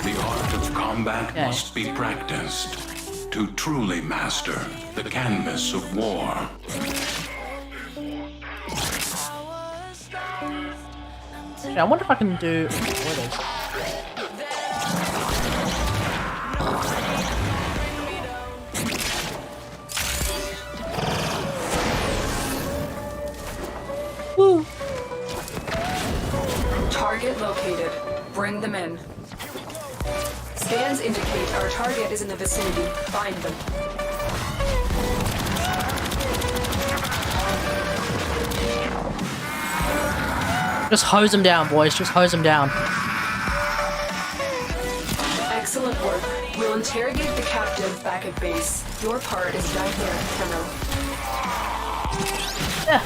The art of combat must be practiced to truly master the canvas of war. Actually, I wonder if I can do... What is? Woo. Target located. Bring them in. Scans indicate our target is in the vicinity. Find them. Just hose them down, boys. Just hose them down. Excellent work. We'll interrogate the captive back at base. Your part is done here, Colonel. Yeah.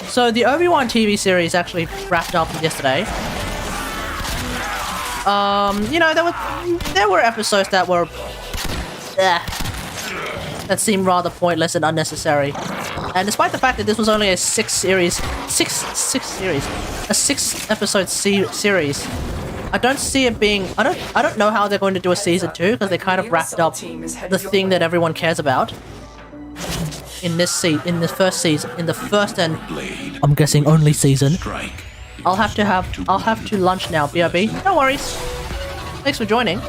So the Obi-Wan TV series actually wrapped up yesterday. You know, there were episodes that were that seemed rather pointless and unnecessary. And despite the fact that this was only a 6-episode series, I don't see it being. I don't know how they're going to do a season 2 because they kind of wrapped up the thing that everyone cares about. In the first and I'm guessing only season. I'll have to lunch now, BRB. No worries. Thanks for joining.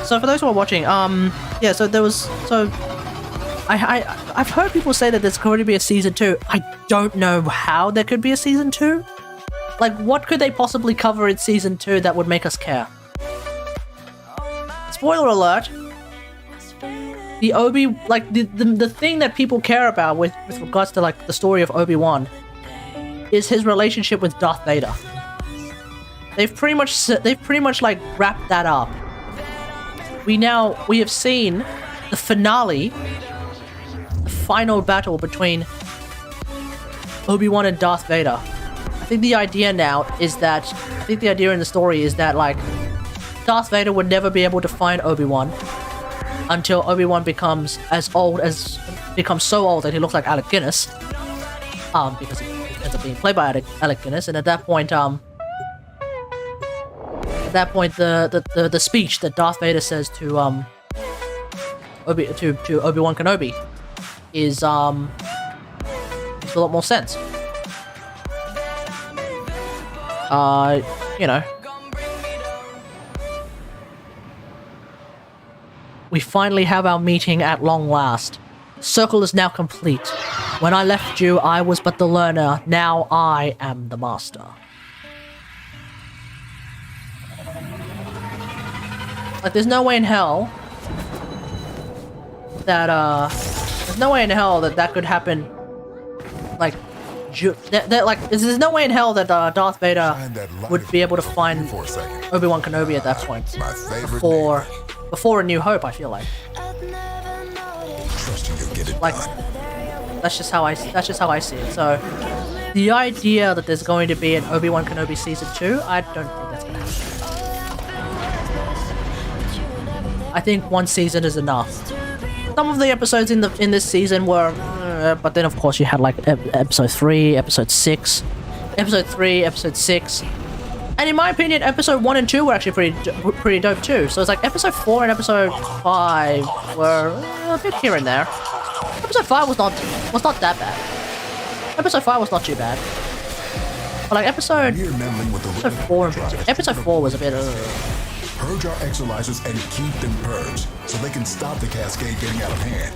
So for those who are watching, yeah, so there was I've heard people say that there's going to be a season 2. I don't know how there could be a season 2. Like, what could they possibly cover in season 2 that would make us care? Spoiler alert. The thing that people care about with regards to like the story of Obi-Wan is his relationship with Darth Vader. They've pretty much like wrapped that up. We have seen the finale, the final battle between Obi-Wan and Darth Vader. I think the idea in the story is that like Darth Vader would never be able to find Obi-Wan until Obi-Wan becomes so old that he looks like Alec Guinness, because he ends up being played by Alec Guinness, and at that point, the speech that Darth Vader says to Obi-Wan Kenobi makes a lot more sense. You know, We finally have our meeting at long last. The circle is now complete. When I left you, I was but the learner. Now I am the master. Like, there's no way in hell that, there's no way in hell that that could happen, like, there's no way in hell that Darth Vader would be able to find Obi-Wan Kenobi at that point before A New Hope. I feel like that's just how I see it. So the idea that there's going to be an Obi-Wan Kenobi season 2, I don't think that's gonna happen. I think one season is enough. Some of the episodes in this season were, but then of course you had like episode 3, episode 6, episode 3, episode 6, and in my opinion, episode 1 and 2 were actually pretty dope too. So it's like episode 4 and episode 5 were a bit here and there. Episode 5 was not that bad. Episode 5 was not too bad. But like episode 4 was a bit. Purge our exolizers and keep them purged, so they can stop the cascade getting out of hand.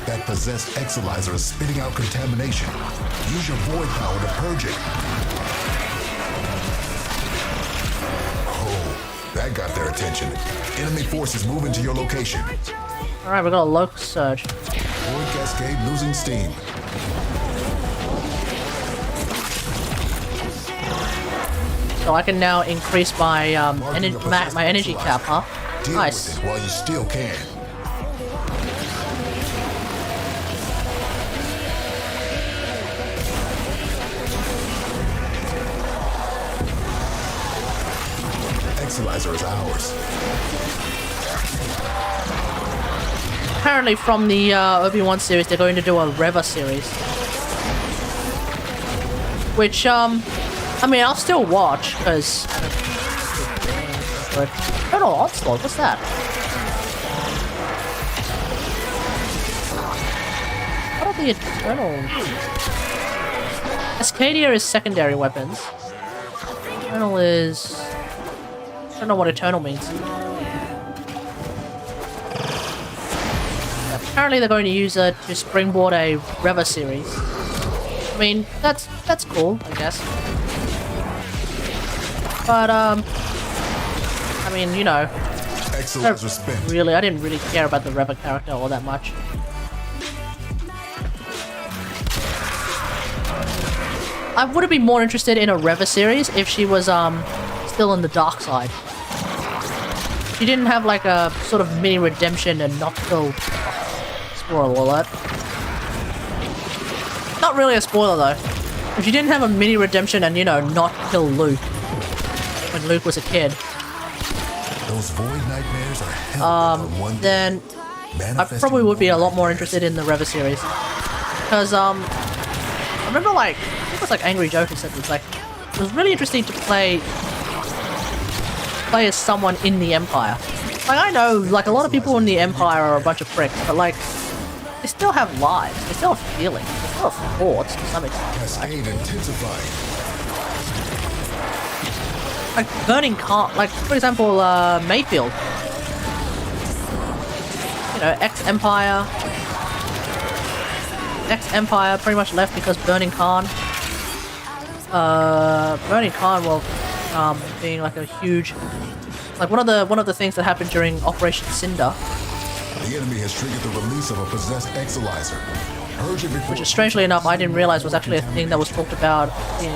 That possessed exolizer is spitting out contamination. Use your void power to purge it. Oh, that got their attention. Enemy forces moving to your location. Alright, we got a locust surge. Void cascade losing steam. So I can now increase my my energy cap, huh? Deal Nice. with it while you still can. Exolizer is ours. Apparently from the Obi-Wan series, they're going to do a Reva series. Which, I mean, I'll still watch, because... Total Onslaught, what's that? What are the Eternal... Cascadia is secondary weapons. Eternal is... I don't know what Eternal means. Apparently they're going to use it to springboard a Reva series. I mean, that's cool, I guess. But, I mean, you know, I didn't really care about the Reva character all that much. I would have been more interested in a Reva series if she was, still in the dark side. She didn't have, like, a sort of mini redemption and not kill... Spoiler alert. Not really a spoiler, though. If she didn't have a mini redemption and, you know, not kill Luke when Luke was a kid, those void nightmares are hell then I probably would be a lot more interested in the Reva series. Because, I remember, like, I think it was, like, Angry Joe who said this, like, it was really interesting to play as someone in the Empire. Like, I know, like, a lot of people in the Empire are a bunch of pricks, but, like, they still have lives, they still have feelings, they still have thoughts to some extent. Cascade intensifying. Like, Burning Khan, like, for example, Mayfield. You know, ex-Empire, pretty much left because Burning Khan. Burning Khan, well, being like a huge, like one of the things that happened during Operation Cinder. The enemy has triggered the release of a possessed exolizer. Purge it before. Which, strangely enough, I didn't realize was actually a thing that was talked about in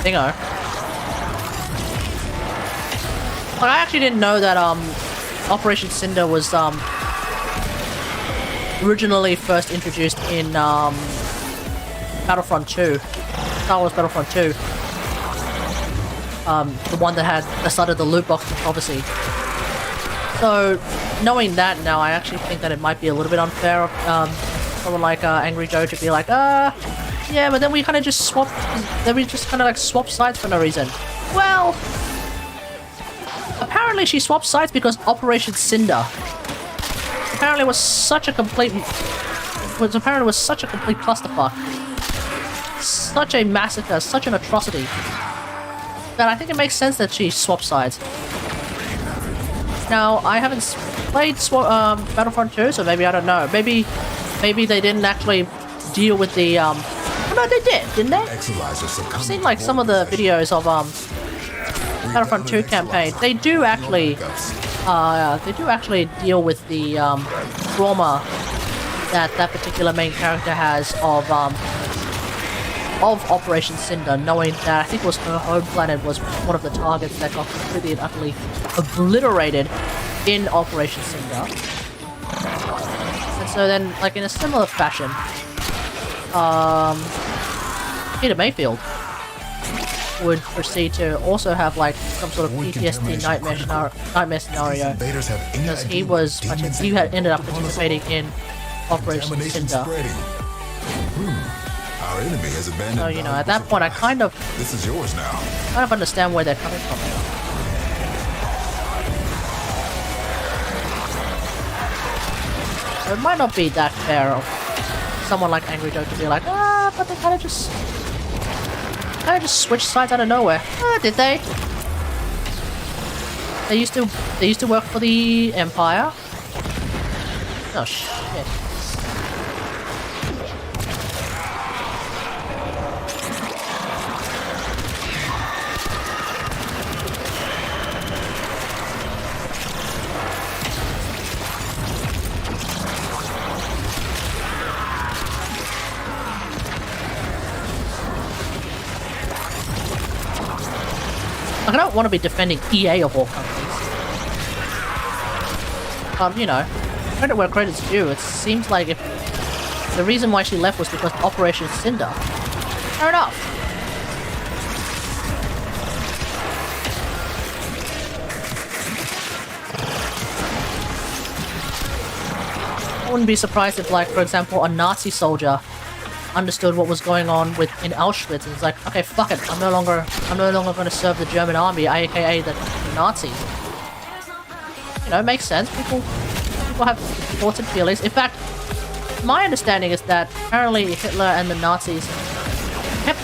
Thingo. Like, I actually didn't know that Operation Cinder was originally first introduced in Battlefront 2, Star Wars Battlefront 2. The one that started the loot box controversy. So, knowing that now, I actually think that it might be a little bit unfair of someone like Angry Joe to be like, yeah, but then we kind of just swap sides for no reason. Well, apparently she swapped sides because Operation Cinder apparently was such a complete clusterfuck, such a massacre, such an atrocity, that I think it makes sense that she swapped sides. Now, I haven't played Battlefront 2, so maybe I don't know. Maybe they didn't actually deal with the oh, no, they did, didn't they? I've seen like some of the videos of Battlefront 2 campaign. They do actually deal with the trauma that particular main character has of Operation Cinder, knowing that I think it was her home planet was one of the targets that got completely and utterly obliterated in Operation Cinder. And so then, like in a similar fashion, Peter Mayfield would proceed to also have like some sort of PTSD nightmare scenario, because he had ended up participating in Operation Cinder. Our enemy has abandoned. So you know, at that point, I kind of This is yours now. understand where they're coming from. So it might not be that fair of someone like Angry Joe to be like, but they kind of just switched sides out of nowhere. Did they? They used to work for the Empire. Oh shit. I don't want to be defending EA of all companies. You know, credit where credit's due. It seems like if the reason why she left was because of Operation Cinder. Fair enough. I wouldn't be surprised if, like, for example, a Nazi soldier understood what was going on in Auschwitz, and it's like, okay, fuck it, I'm no longer going to serve the German army, aka the Nazis. You know, it makes sense. People have thoughts and feelings. In fact, my understanding is that apparently Hitler and the Nazis kept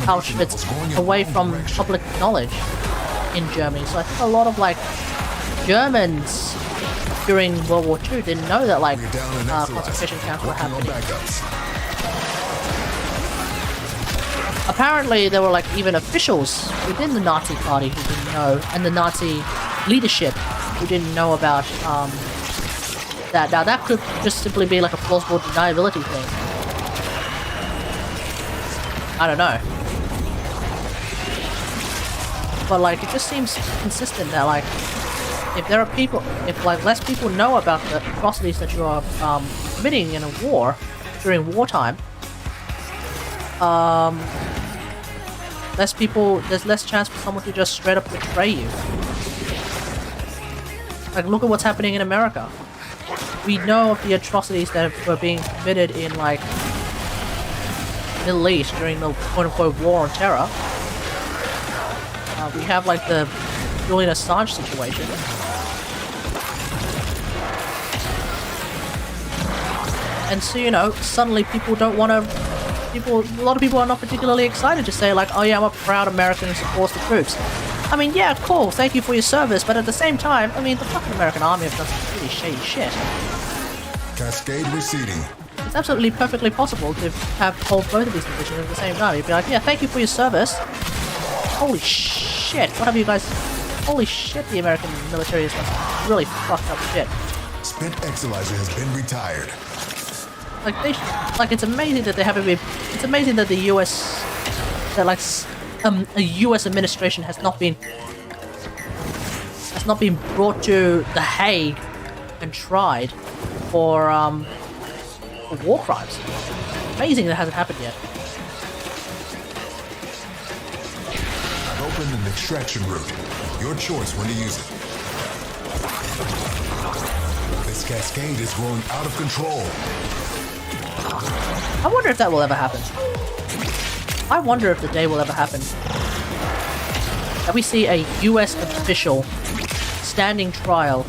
Auschwitz away from public knowledge in Germany. So I think a lot of like Germans during World War II didn't know that like concentration camps were happening. Apparently there were like even officials within the Nazi party who didn't know, and the Nazi leadership who didn't know about that. Now that could just simply be like a plausible deniability thing. I don't know. But like it just seems consistent that like if there are people, if like less people know about the atrocities that you are committing in a war during wartime, there's less chance for someone to just straight up betray you. Like look at what's happening in America. We know of the atrocities that were being committed in like Middle East during the quote-unquote war on terror. We have like the Julian Assange situation. And so, you know, suddenly people don't want to... a lot of people are not particularly excited to say like, oh yeah, I'm a proud American who supports the troops. I mean, yeah, cool, thank you for your service, but at the same time, I mean, the fucking American Army have done some pretty shady shit. Cascade receding. It's absolutely perfectly possible to hold both of these positions at the same time. You'd be like, yeah, thank you for your service. Holy shit, what have you guys... Holy shit, the American military has done some really fucked up shit. Spent Exilizer has been retired. Like it's amazing that they haven't been... It's amazing that the US... That like... a US administration has not been brought to The Hague and tried for war crimes. Amazing that hasn't happened yet. I've opened an extraction route. Your choice when to use it. This cascade is growing out of control. I wonder if that will ever happen. I wonder if the day will ever happen that we see a US official standing trial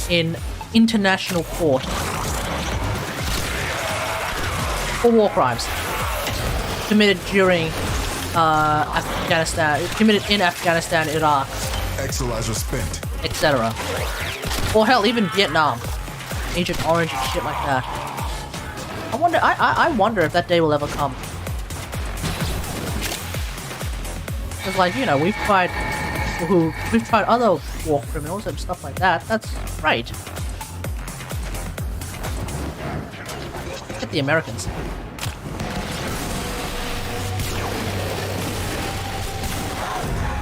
in international court for war crimes committed during in Afghanistan, Iraq, Exolizer spent. etc. Or hell, even Vietnam, Agent Orange and shit like that. I wonder if that day will ever come. Because, like, you know, we've tried other war criminals and stuff like that. That's right. Get the Americans.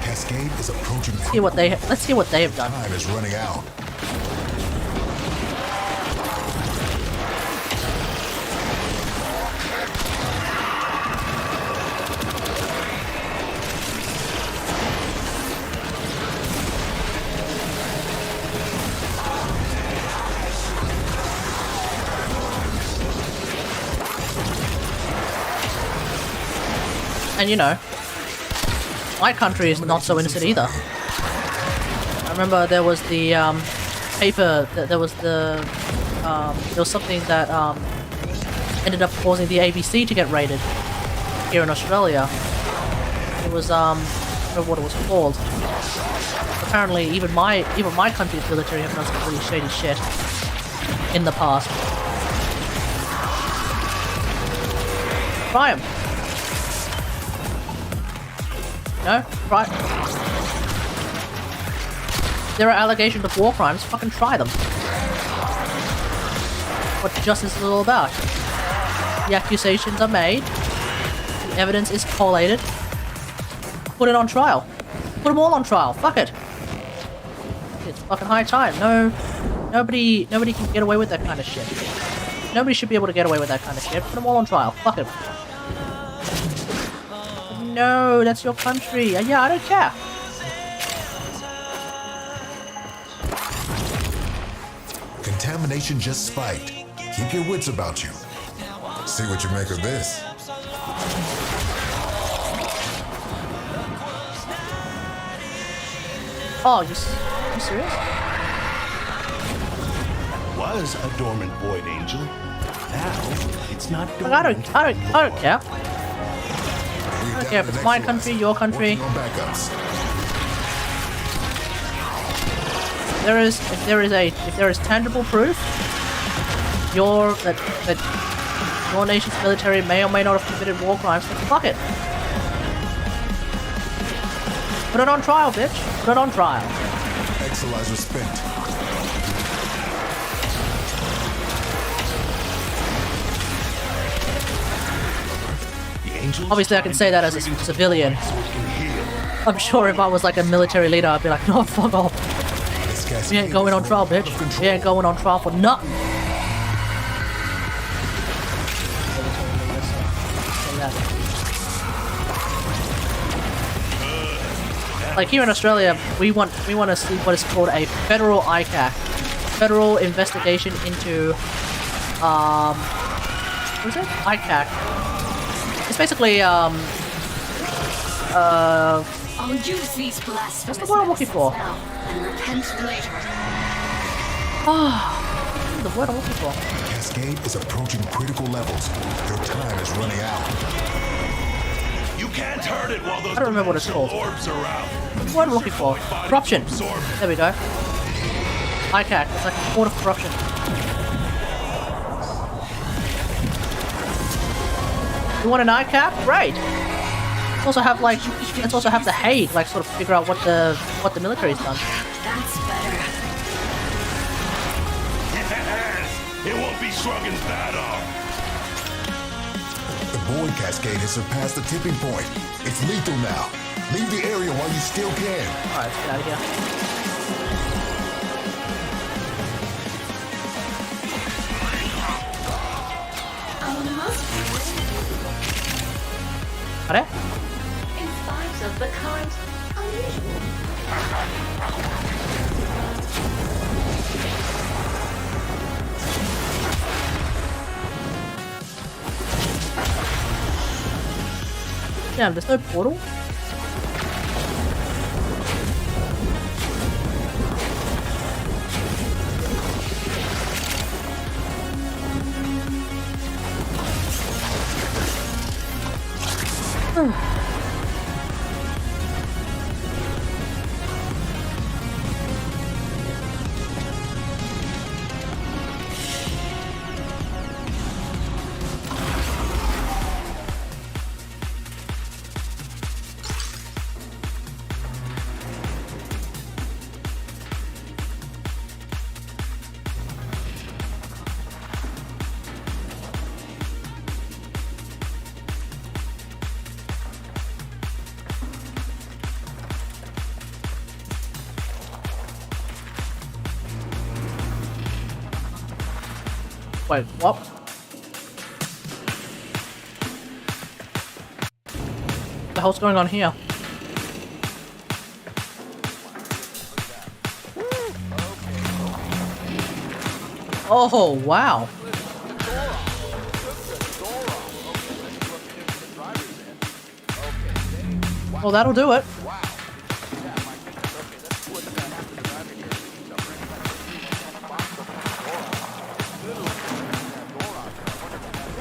Cascade is approaching. Let's see what they have done. Time is running out. And you know, my country is not so innocent either. I remember there was the paper that there was something that ended up causing the ABC to get raided here in Australia. It was I don't know what it was called. Apparently, even my country's military have done some really shady shit in the past. Try 'em. No? Right. There are allegations of war crimes, fucking try them. What justice is all about. The accusations are made, the evidence is collated, put it on trial. Put them all on trial, fuck it. It's fucking high time. Nobody can get away with that kind of shit. Nobody should be able to get away with that kind of shit. Put them all on trial, fuck it. No, that's your country. Yeah, I don't care. Contamination just spiked. Keep your wits about you. See what you make of this. Oh, you serious? Was a dormant void angel. Now it's not dormant. Like, I don't care. I don't care if it's my country, your country. If there is tangible proof that your nation's military may or may not have committed war crimes, then fuck it. Put it on trial, bitch. Put it on trial. Exolizer spent. Obviously, I can say that as a civilian. I'm sure if I was like a military leader, I'd be like, no, fuck off. We ain't going on trial, bitch. We ain't going on trial for nothing. Like here in Australia, we want to see what is called a federal ICAC, federal investigation into what is it? ICAC. It's basically I'll use these blasphemies. That's the word I'm looking for. And repent later. Oh, the word I'm looking for. Cascade is approaching critical levels. Your time is running out. You can't hurt it while those I don't remember what it's called. orbs are out. The word I'm looking for. Corruption. There we go. ICAC. It's like a court of corruption. You want an ICAP? Great. Let's also have the Hague, like sort of figure out what the military's done. That's better. Yes, it won't be shrugging that off. The Void Cascade has surpassed the tipping point. It's lethal now. Leave the area while you still can. Alright, let's get out of here. Are? In spite of the current unusual. Damn, there's no portal? Wait, what? What the hell's going on here? Oh, wow. Well, that'll do it.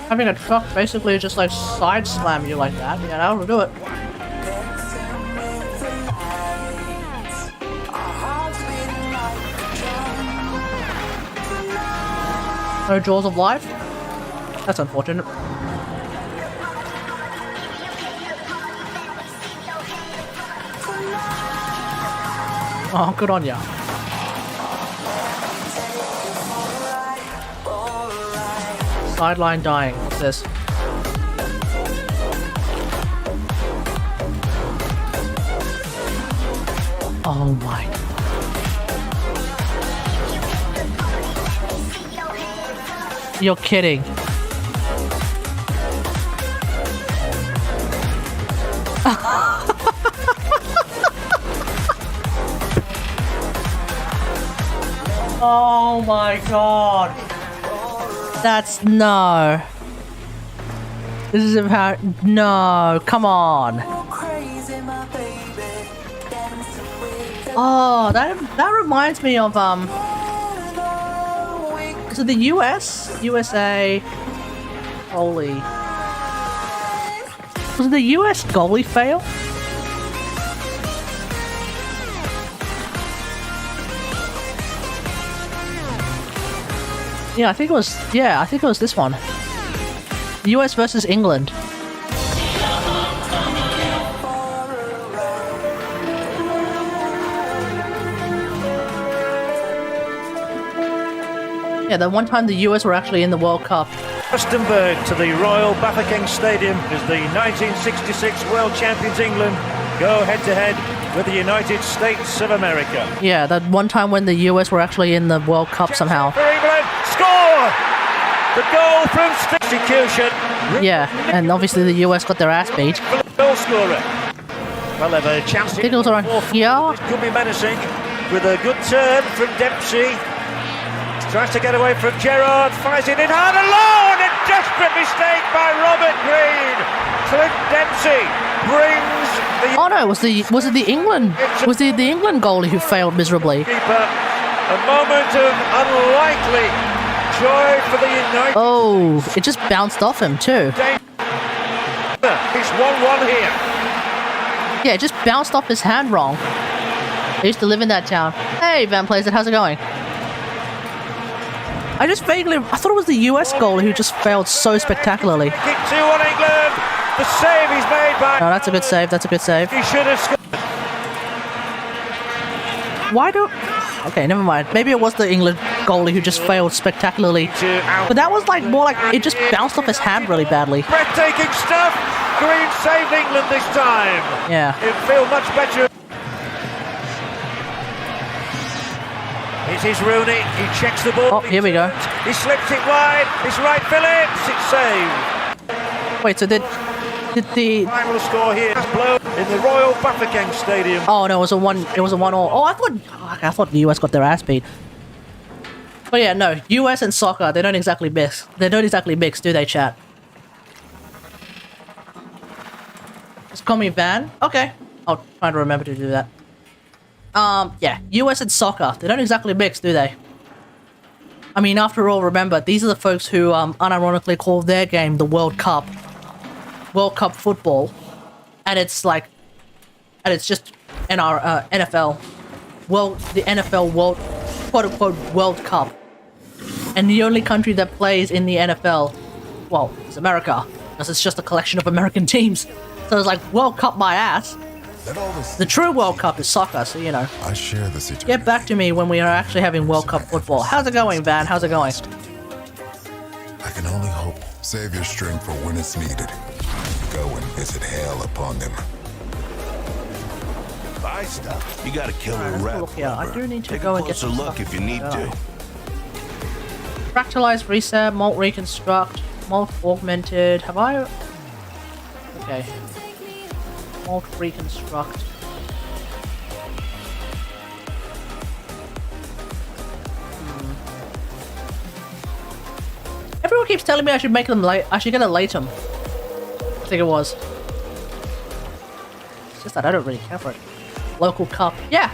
Having a truck basically just like side slam you like that. Yeah, that'll do it. No jaws of life? That's unfortunate. Oh, good on ya. Sideline dying. What's this? Oh my. You're kidding. Oh my god. That's no. This is about no. Come on. Oh, that reminds me of is it the USA goalie? Was it the US goalie fail? Yeah, I think it was. Yeah, I think it was this one. US versus England. Yeah, the one time the US were actually in the World Cup. Rustenburg to the Royal Bafokeng Stadium as the 1966 World Champions England go head-to-head with the United States of America. Yeah, that one time when the US were actually in the World Cup somehow. For England, score! The goal from execution. Yeah, and obviously the US got their ass beat. Goal scorer. Well, they've a chance. I think it was around here. It could be menacing with a good turn from Dempsey. Tries to get away from Gerrard, fires it in hard alone. A desperate mistake by Robert Green. Clint Dempsey brings the. Oh no, was it the England goalie who failed miserably? Keeper. A moment of unlikely joy for the United. Oh, it just bounced off him too. It's 1-1 here. Yeah, it just bounced off his hand wrong. I used to live in that town. Hey, Van Plazen, how's it going? I thought it was the US goalie who just failed so spectacularly. Kick 2-1 England. The save is made by. No, that's a good save. That's a good save. He should have scored. Why don't? Okay, never mind. Maybe it was the England goalie who just failed spectacularly. But that was like more like it just bounced off his hand really badly. Breathtaking stuff. Green saved England this time. Yeah. It feel much better. It is Rooney. He checks the ball. Oh, here we go. He slips it wide. It's right Phillips. It's saved. Wait, so did the final score here is blown in the Royal Bafokeng Stadium? Oh no, it was a 1-1 all. Oh, I thought the US got their ass beat. But yeah, no, US and soccer, they don't exactly mix. They don't exactly mix, do they, chat? Just call me Van. Okay, I'll try to remember to do that. Yeah, US and soccer, they don't exactly mix, do they? I mean, after all, remember, these are the folks who unironically call their game the World Cup football, and it's like, and it's just NFL, the NFL World, quote-unquote World Cup, and the only country that plays in the NFL, well, is America, because it's just a collection of American teams. So it's like World Cup my ass. The true World Cup is soccer, so you know. I share this. Get back to me when we are actually having World Cup football. How's it going, Van? How's it going? I can only hope. Save your strength for when it's needed. Go and visit hell upon them. Buy stuff. You gotta kill Alright, a let's rep. look here. I do need to Take go a and get closer some look stuff. if you need to. Fractalize, reset, molt reconstruct, molt augmented. Have I? Okay. Molt reconstruct. Everyone keeps telling me I should make them late. I should get a latum. I think it was. It's just that I don't really care for it. Local cup. Yeah,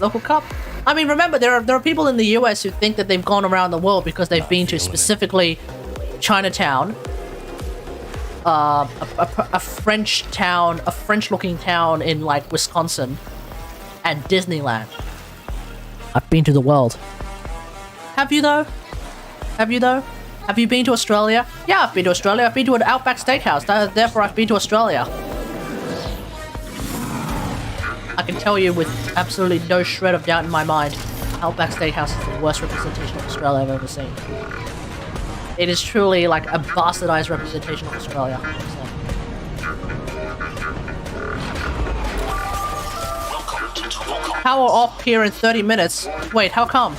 local cup. I mean, remember, there are people in the US who think that they've gone around the world because they've been to specifically Chinatown, a French town, a French-looking town in like Wisconsin, and Disneyland. I've been to the world. Have you though? Have you though? Have you been to Australia? Yeah, I've been to Australia. I've been to an Outback Steakhouse. Therefore, I've been to Australia. I can tell you with absolutely no shred of doubt in my mind, Outback Steakhouse is the worst representation of Australia I've ever seen. It is truly like a bastardized representation of Australia. Power off here in 30 minutes. Wait, how come?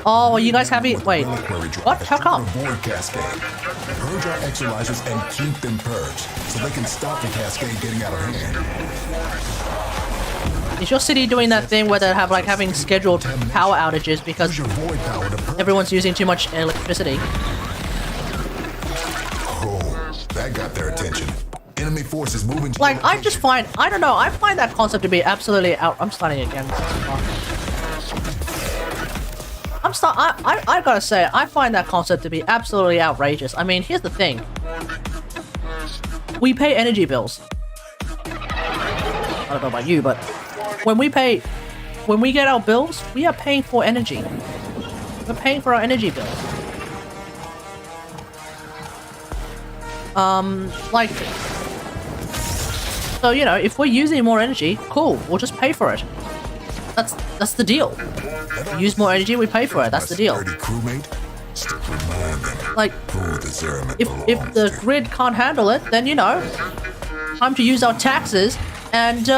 Oh, are you guys happy? Wait, what? How come? Avoid cascade. Purge our exercisers and keep them purged, so they can stop the cascade getting out of hand. Is your city doing that thing where they have like having scheduled power outages because everyone's using too much electricity? Oh, that got their attention. Enemy forces moving. Like, I just find, I don't know, I find that concept to be absolutely out. I'm starting again. I gotta say, I find that concept to be absolutely outrageous. I mean, here's the thing. We pay energy bills. I don't know about you, but when we get our bills, we are paying for energy. We're paying for our energy bills. Like, so, you know, if we're using more energy, cool, we'll just pay for it. That's the deal. Use more energy, we pay for it. That's the deal. Like, if the grid can't handle it, then, you know, time to use our taxes and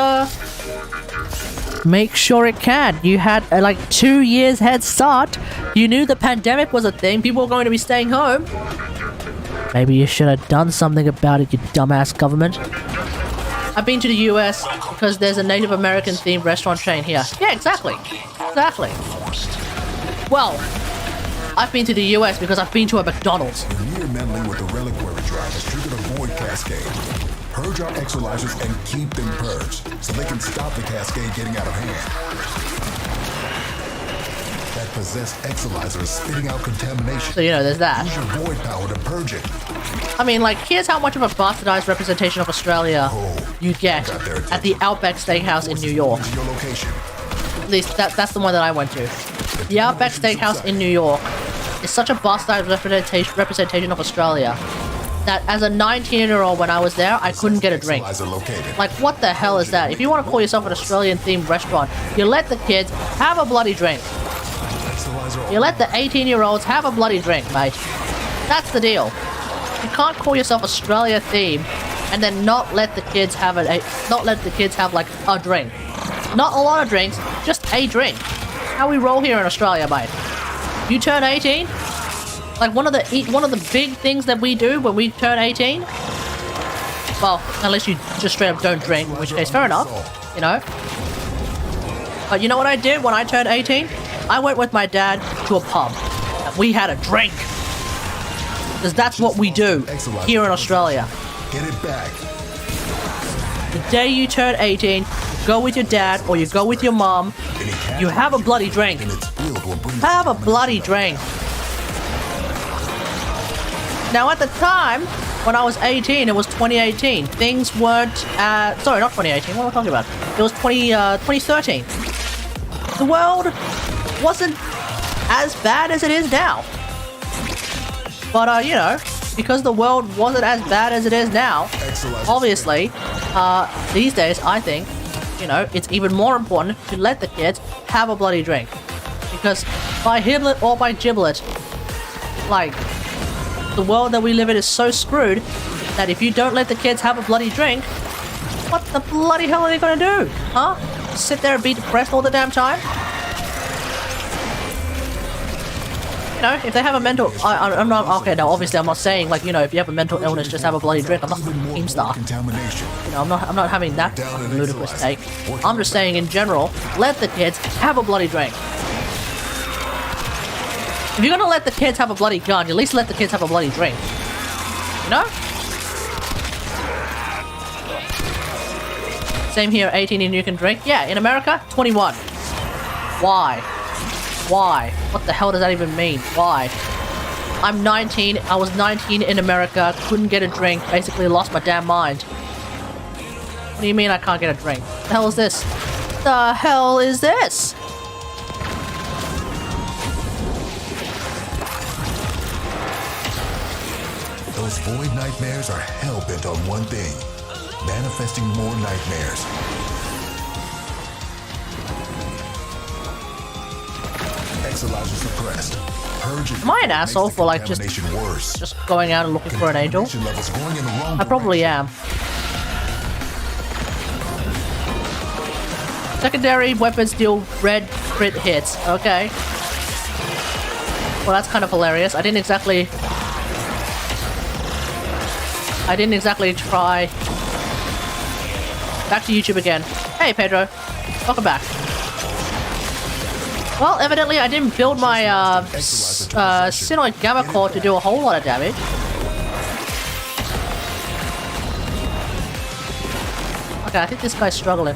make sure it can. You had like 2 years head start. You knew the pandemic was a thing. People were going to be staying home. Maybe you should have done something about it, you dumbass government. I've been to the US because there's a Native American themed restaurant chain here. Yeah, exactly. Exactly. Well, I've been to the US because I've been to a McDonald's. Near meddling with the reliquary drive has triggered a void cascade. Purge our exercisers and keep them purged, so they can stop the cascade getting out of hand. That possessed exerciser is spitting out contamination. So, you know, there's that. Use your void power to purge it. I mean, like, here's how much of a bastardized representation of Australia you get at the Outback Steakhouse in New York. At least, that's the one that I went to. The Outback Steakhouse in New York is such a bastardized representation of Australia that as a 19-year-old when I was there, I couldn't get a drink. Like, what the hell is that? If you want to call yourself an Australian-themed restaurant, you let the kids have a bloody drink. You let the 18-year-olds have a bloody drink, mate. That's the deal. You can't call yourself Australia themed and then not let the kids have like a drink. Not a lot of drinks, just a drink. How we roll here in Australia, mate. You turn 18, like one of the big things that we do when we turn 18. Well, unless you just straight up don't drink, in which case fair enough, you know. But you know what I did when I turned 18? I went with my dad to a pub and we had a drink. Because that's what we do here in Australia. Get it back. The day you turn 18, you go with your dad or you go with your mom, you have a bloody drink. Have a bloody drink. Now at the time, when I was 18, it was 2018. Things weren't, sorry, not 2018, what am I talking about? It was 2013. The world wasn't as bad as it is now. But, you know, because the world wasn't as bad as it is now, obviously, these days, I think, you know, it's even more important to let the kids have a bloody drink. Because by hiblet or by giblet, like, the world that we live in is so screwed that if you don't let the kids have a bloody drink, what the bloody hell are they gonna do? Huh? Sit there and be depressed all the damn time? You know, if they have a mental, I'm not okay. Now, obviously, I'm not saying like you know, if you have a mental illness, just have a bloody drink. I'm not Team Star. You know, I'm not having that ludicrous take. I'm just saying in general, let the kids have a bloody drink. If you're gonna let the kids have a bloody gun, at least let the kids have a bloody drink. You know? Same here, 18 and you can drink. Yeah, in America, 21. Why? Why? What the hell does that even mean? Why? I'm 19, I was 19 in America, couldn't get a drink, basically lost my damn mind. What do you mean I can't get a drink? What the hell is this? The hell is this? Those void nightmares are hell-bent on one thing. Manifesting more nightmares. Exolizer suppressed. Am I an asshole for like just going out and looking for an angel? I probably am. Secondary weapons deal red crit hits. Okay. Well, that's kind of hilarious. I didn't exactly try. Back to YouTube again. Hey, Pedro. Welcome back. Well, evidently I didn't build my Sinoid Gamma Core to do a whole lot of damage. Okay, I think this guy's struggling.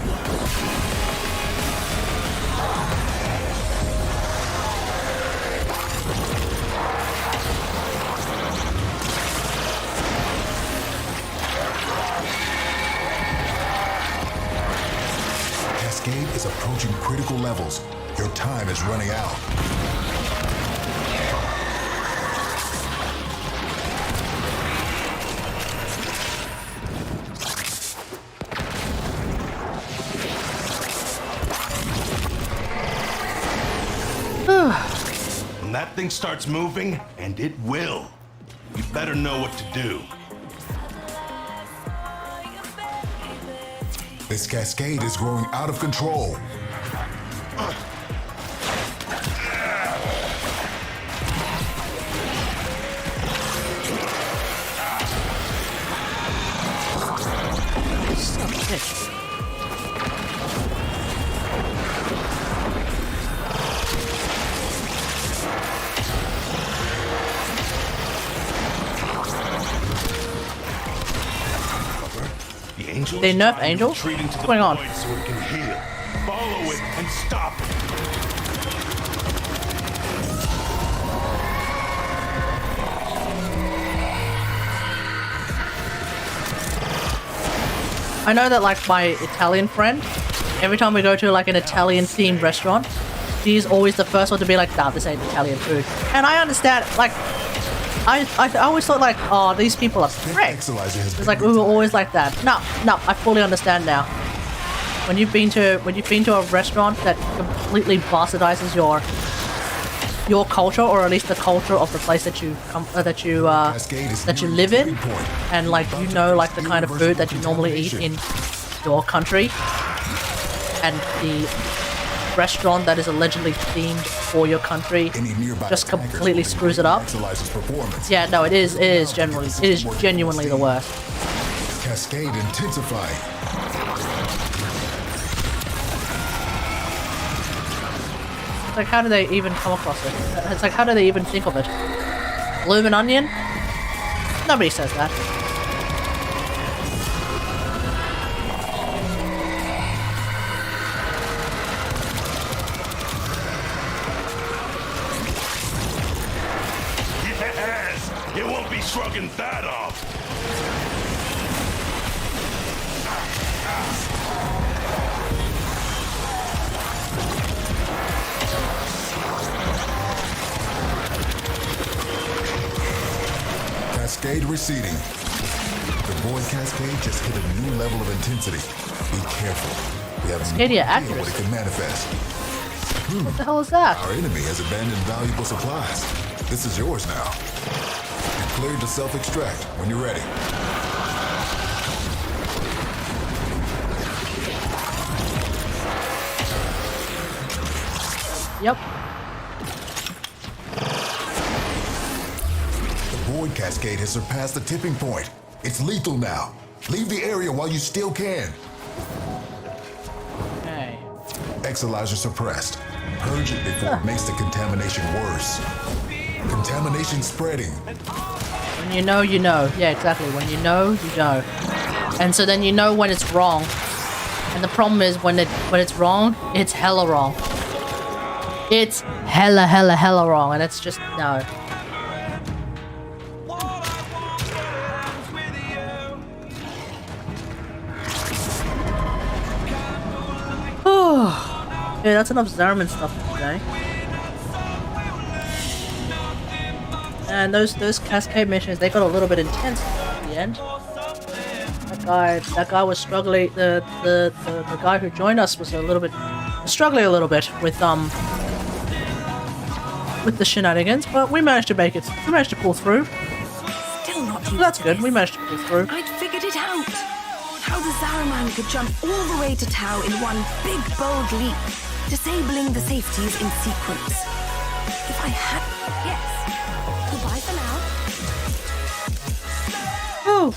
Cascade is approaching critical levels. Your time is running out. When that thing starts moving, and it will, you better know what to do. This cascade is growing out of control. They nerf Angel? What's going on? So it can heal. Follow it and stop it. I know that like my Italian friend, every time we go to like an Italian themed restaurant, she's always the first one to be like, nah, this ain't Italian food. And I understand, like, I always thought like, oh, these people are pricks. It's like we were always like that. No, I fully understand now. When you've been to a restaurant that completely bastardizes your culture, or at least the culture of the place that you live in, and like you know like the kind of food that you normally eat in your country, and the restaurant that is allegedly themed for your country just completely screws it up. Yeah, no, it is genuinely the worst. Cascade intensifying. It's like, how do they even come across it? It's like, how do they even think of it? Bloomin' onion? Nobody says that. Yes! It won't be shrugging that off! Cascade receding. The void cascade just hit a new level of intensity. Be careful. We have Cascadia no idea what it can manifest. What the hell is that? Our enemy has abandoned valuable supplies. This is yours now. You're cleared to self-extract when you're ready. Yep. void cascade has surpassed the tipping point. It's lethal now. Leave the area while you still can. Okay. Exolyzer suppressed. Purge it before it makes the contamination worse. Contamination spreading. When you know, you know. Yeah, exactly. When you know. And so then you know when it's wrong. And the problem is when it's wrong, it's hella wrong. It's hella wrong, and it's just no. Yeah, that's enough Zariman stuff for today. And those cascade missions, they got a little bit intense at the end. That guy was struggling. The guy who joined us was struggling a little bit with the shenanigans, but we managed to make it. We managed to pull through. Still not So that's good. We managed to pull through. I'd figured it out. How the Zaraman could jump all the way to Tau in one big bold leap, disabling the safeties in sequence. If I had... Yes. Goodbye for now. Oh.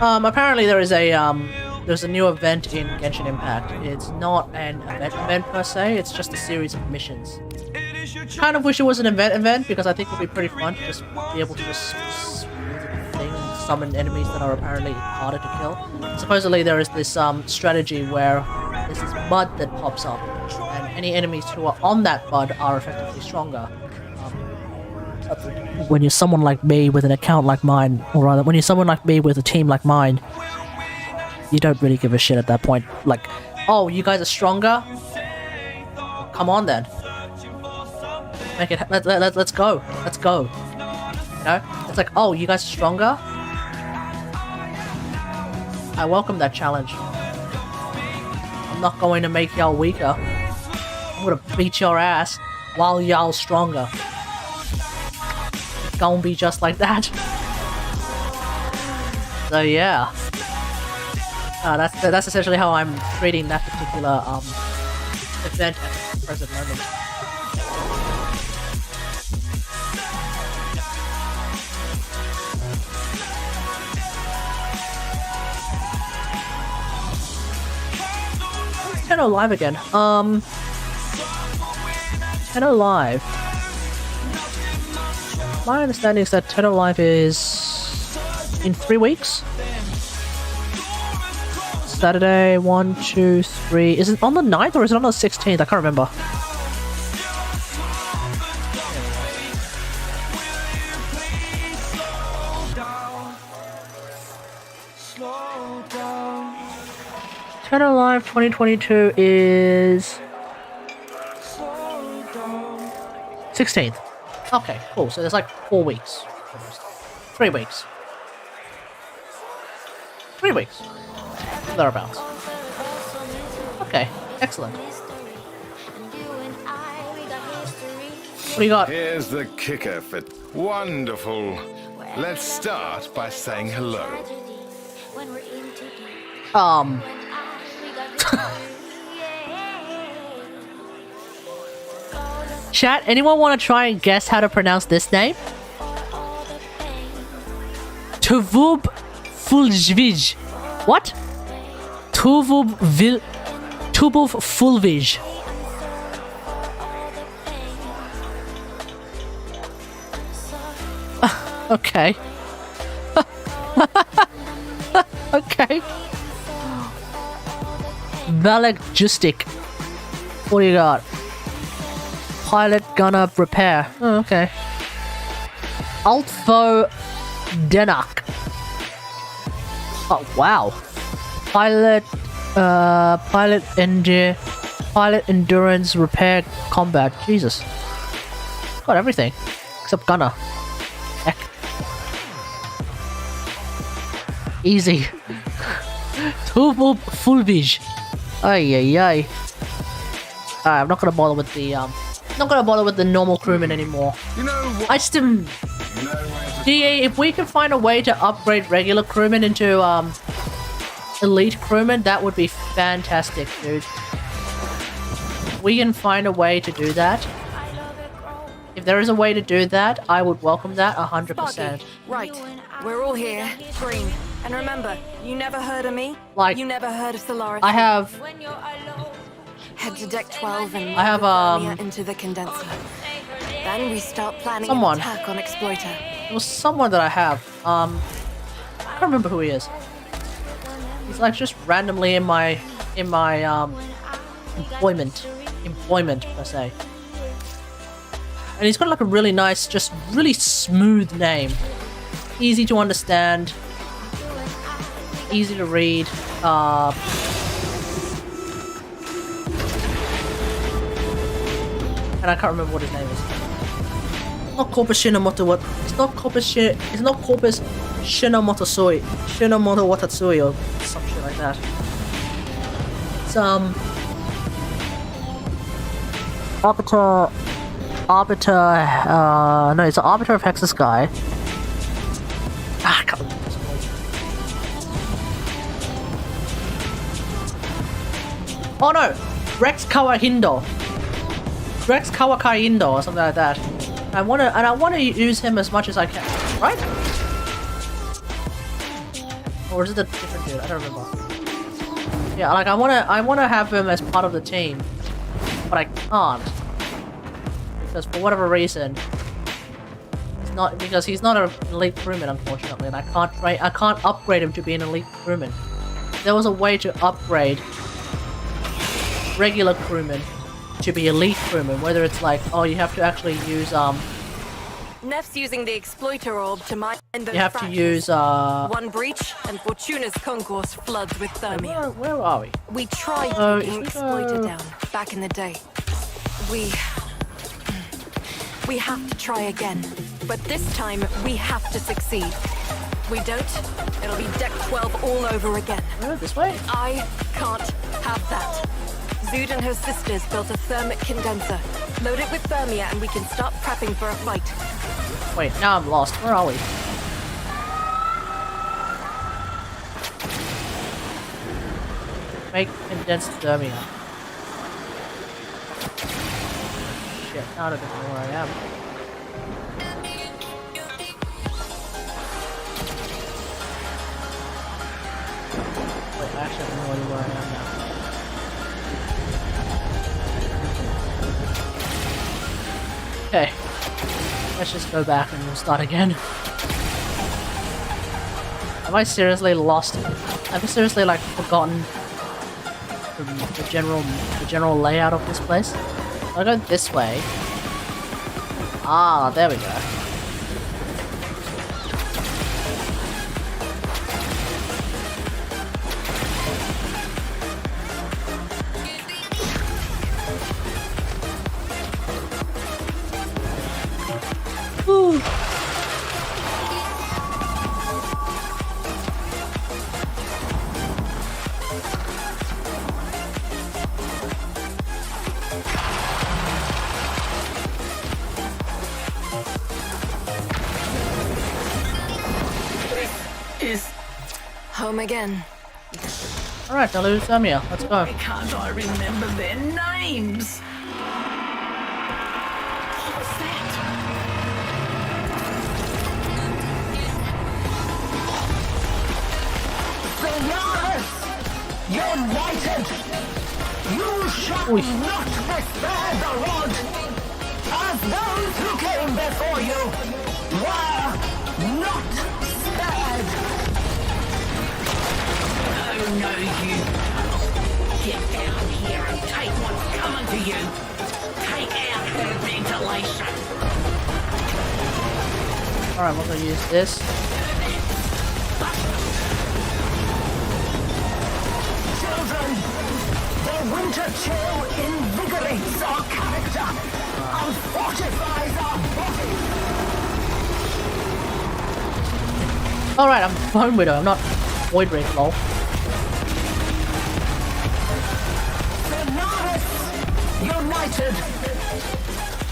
Apparently there's a new event in Genshin Impact. It's not an event per se, it's just a series of missions. Kind of wish it was an event because I think it would be pretty fun to just be able to just thing and summon enemies that are apparently harder to kill. Supposedly there is this strategy where there's this mud that pops up, and any enemies who are on that mud are effectively stronger. When you're someone like me with an account like mine, or rather, when you're someone like me with a team like mine, you don't really give a shit at that point. Like, oh, you guys are stronger? Come on then. Make it. Let's go. Let's go. You know? It's like, oh, you guys are stronger? I welcome that challenge. I'm not going to make y'all weaker. I'm gonna beat your ass while y'all stronger. Gonna be just like that. So yeah, that's essentially how I'm treating that particular event at the present moment. Tenno Live again. Tenno Live. My understanding is that Tenno Live is in 3 weeks. Saturday, 1, 2, 3. Is it on the 9th or is it on the 16th? I can't remember. Tenno Live 2022 is 16th. Okay, cool. So there's like 4 weeks. 3 weeks. 3 weeks. Thereabouts. Okay, excellent. What do you got? Here's the kicker for wonderful. Let's start by saying hello. Chat, anyone want to try and guess how to pronounce this name? Tuvub Fulvij. What? Tuvub Fulvij. Okay. Okay. Valak Justic. What do you got? Pilot Gunner Repair. Oh, okay. Altfo Denak. Oh, wow. Pilot Endurance Repair Combat. Jesus. Got everything. Except Gunner. Heck. Easy. Turbo Fulvij. Ay ay ay. I'm not gonna bother with the normal crewman anymore. You know what? I just didn't. You know where to DE, if we can find a way to upgrade regular crewmen into elite crewmen, that would be fantastic, dude. If we can find a way to do that. If there is a way to do that, I would welcome that 100%. Right, we're all here. Green. And remember, you never heard of me. Like, you never heard of Solaris. I have. Head to deck 12 and I have into the condenser. Then we start planning someone. an attack on Exploiter. It was someone that I have. I can't remember who he is. He's like just randomly in my employment per se. And he's got like a really nice, just really smooth name. Easy to understand. Easy to read. And I can't remember what his name is. It's not Corpus Shinamoto what? It's not Corpus Shinamoto Watatsui or some shit like that. It's no, it's an Arbiter of Hexus guy. Ah, I can't remember this one. Oh no! Rex Kawakaindo or something like that. I wanna use him as much as I can, right? Or is it a different dude? I don't remember. Yeah, like I wanna have him as part of the team, but I can't because for whatever reason, he's not an elite crewman, unfortunately, and I can't upgrade him to be an elite crewman. If there was a way to upgrade regular crewmen to be elite crewmen, whether it's like, oh, you have to actually use Neff's using the Exploiter orb to mine those you have to use one breach and Fortuna's concourse floods with thermia. Where are we? We tried taking Exploiter down back in the day. We have to try again, but this time we have to succeed. We don't, it'll be deck 12 all over again. This way? I can't have that. Zood and her sisters built a thermic condenser. Load it with thermia and we can start prepping for a fight. Wait, now I'm lost. Where are we? Make condensed thermia. Shit, now I don't know where I am. Wait, I actually have no idea where I am now. Okay, let's just go back and we'll start again. Have I seriously lost? Have I seriously like forgotten the general layout of this place? I'll go this way. Ah, there we go. Woo. Is home again. Alright, Deluge Thermia, let's go. Why can't I remember their names? What's that? Solaris! United! You shall not be spared the rod! As those who came before you were not spared! Oh no, you! Get down here and take what's coming to you! Take out her ventilation! Alright, we're gonna use this. Children, the winter chill invigorates our character and fortifies our body. Alright, I'm Bone Widow, I'm not Void Ring, lol. Solaris, united,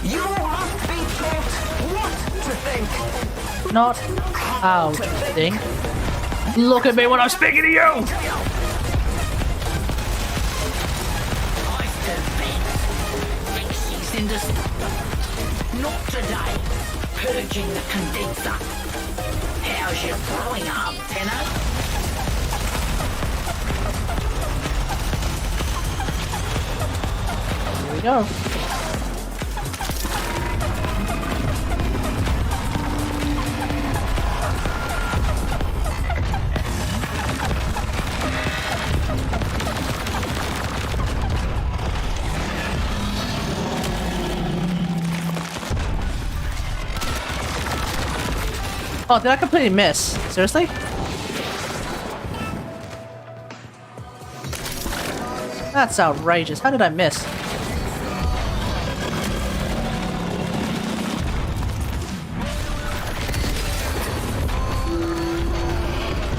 you must be taught what to think. not how to think. Look at me when I'm speaking to you! Not today. Purging the condenser. How's your growing up, Tenno? Here we go. Oh, did I completely miss? Seriously? That's outrageous. How did I miss?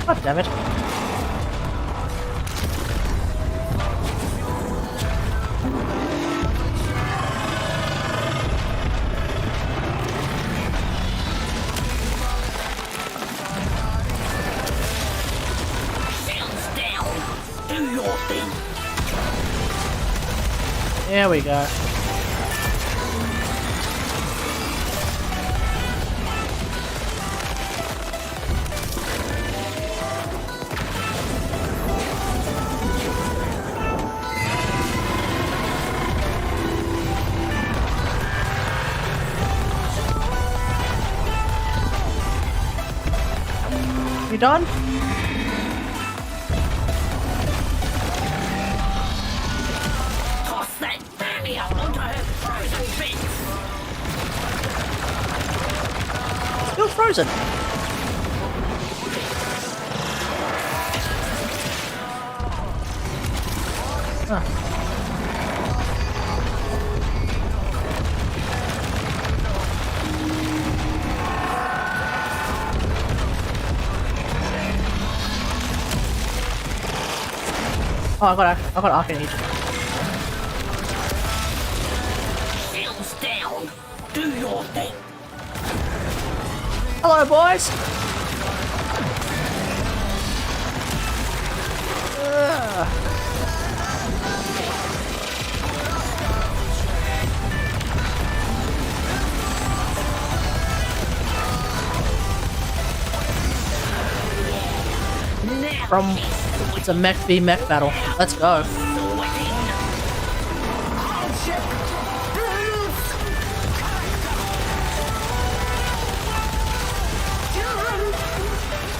God damn it. There we go. You done? Toss that Bamia onto her frozen bits. Still frozen. Huh. Oh, I got Arcane Agent. Shields down. Do your thing. Hello, boys. From it's a mech v mech battle. Let's go.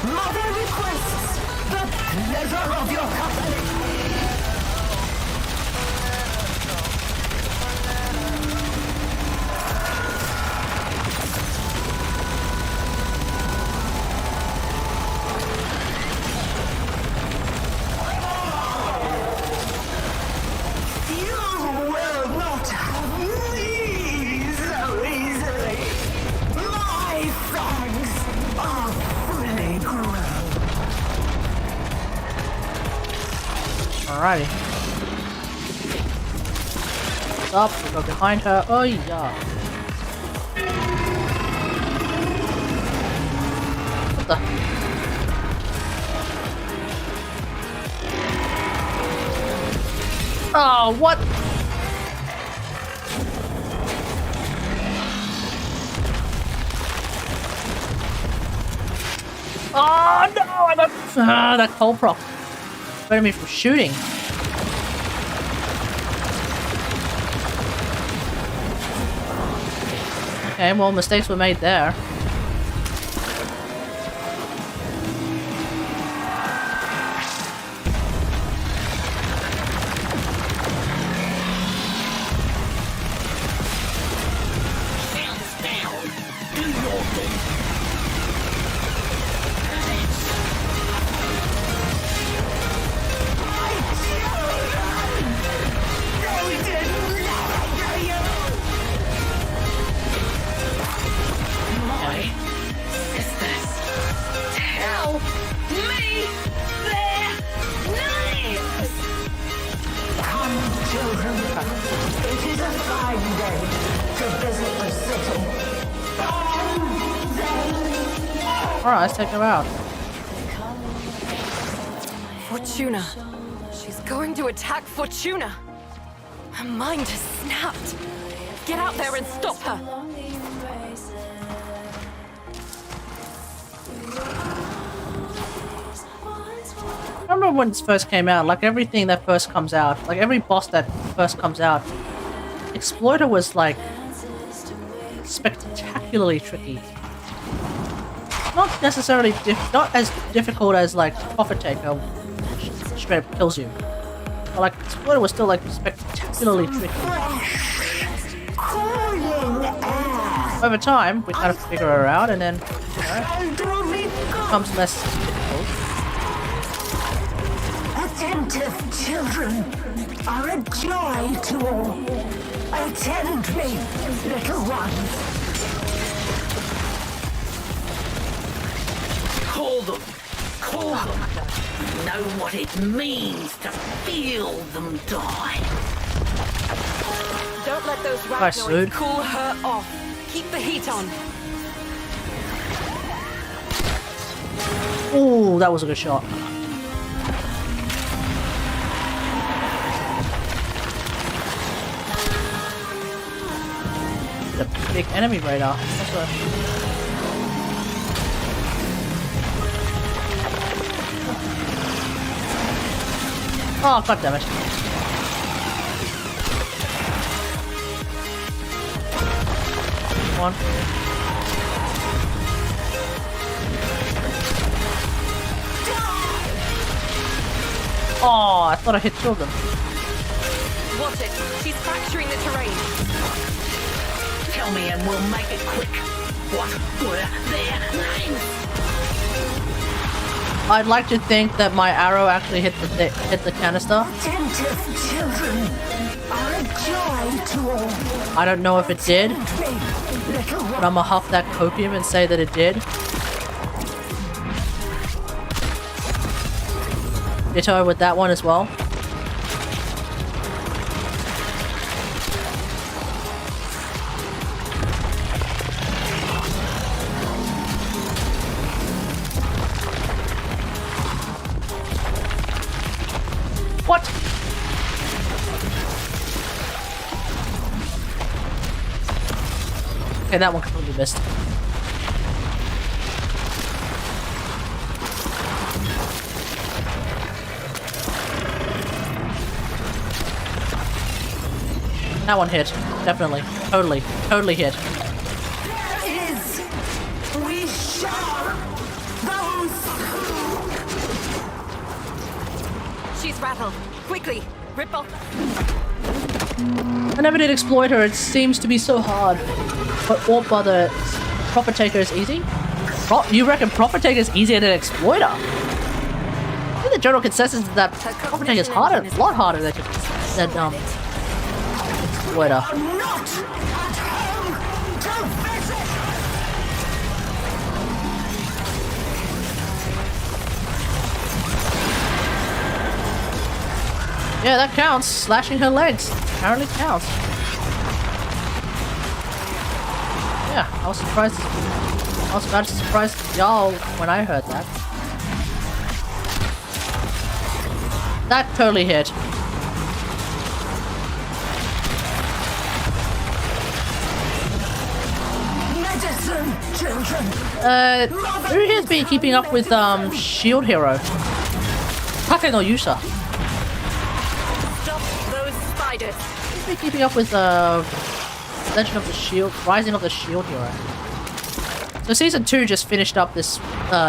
Mother requests the pleasure of your company. Alrighty. What's up? We go behind her. Oh yeah. What the? Oh, what? Oh no! I got that cold proc prevented me from shooting. Okay, well, mistakes were made there. Alright, let's take her out. Fortuna. She's going to attack Fortuna. Her mind has snapped. Get out there and stop her. I remember when this first came out, like everything that first comes out, like every boss that first comes out, Exploiter was like spectacularly tricky. Not necessarily not as difficult as like Profit Taker, which straight up kills you. But like Exploiter was still like spectacularly tricky. Over time, we kind of figure her out, and then it becomes less difficult. Attentive children are a joy to all. Attend me, little ones. Call them. Call them. Know what it means to feel them die. Don't let those Nice, rhapnoids dude. cool her off. Keep the heat on. Ooh, that was a good shot. The big enemy radar. Also. Oh, god damn it. Come on. Oh, I thought I hit two of them. Watch it. She's fracturing the terrain. Tell me and we'll make it quick. What were their names? I'd like to think that my arrow actually hit the canister. Attentive children are a joy to all. I don't know if it did, but I'm gonna huff that copium and say that it did. Ditto with that one as well. What? Okay, that one completely missed. That one hit. Definitely. Totally hit. There is. We shall. Those. She's rattled. Quickly, rip off. I never did Exploiter. It seems to be so hard. But the Profit Taker is easy? You reckon Profit Taker is easier than Exploiter? I think the general consensus is that Profit Taker is harder, a lot harder than Exploiter. Not at home to visit. Yeah, that counts. Slashing her legs apparently counts. Yeah, I was surprised. I was about to surprise y'all when I heard that. That totally hit. Medicine, children. Who here's been keeping up with Shield Hero? Kake no Yusha. Stop those spiders. Who's been keeping up with Legend of the Shield, Rising of the Shield Hero? So season 2 just finished up this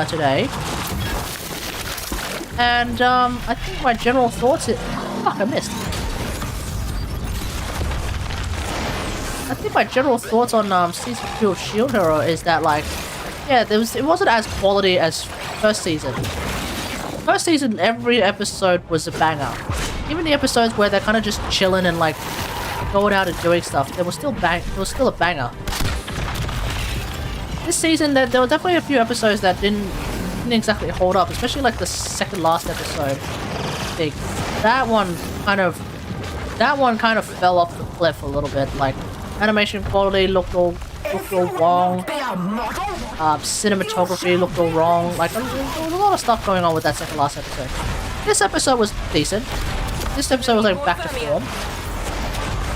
today, and I think my general thoughts. Fuck, I missed. I think my general thoughts on season 2 of Shield Hero is that, like, yeah, it wasn't as quality as first season. First season, every episode was a banger. Even the episodes where they're kind of just chilling and like going out and doing stuff, there was still a banger. This season, there were definitely a few episodes that didn't exactly hold up, especially like the second last episode. I think that one kind of fell off the cliff a little bit. Like, animation quality looked all wrong. Cinematography looked all wrong. Like, there was a lot of stuff going on with that second last episode. This episode was decent. This episode was like back to form.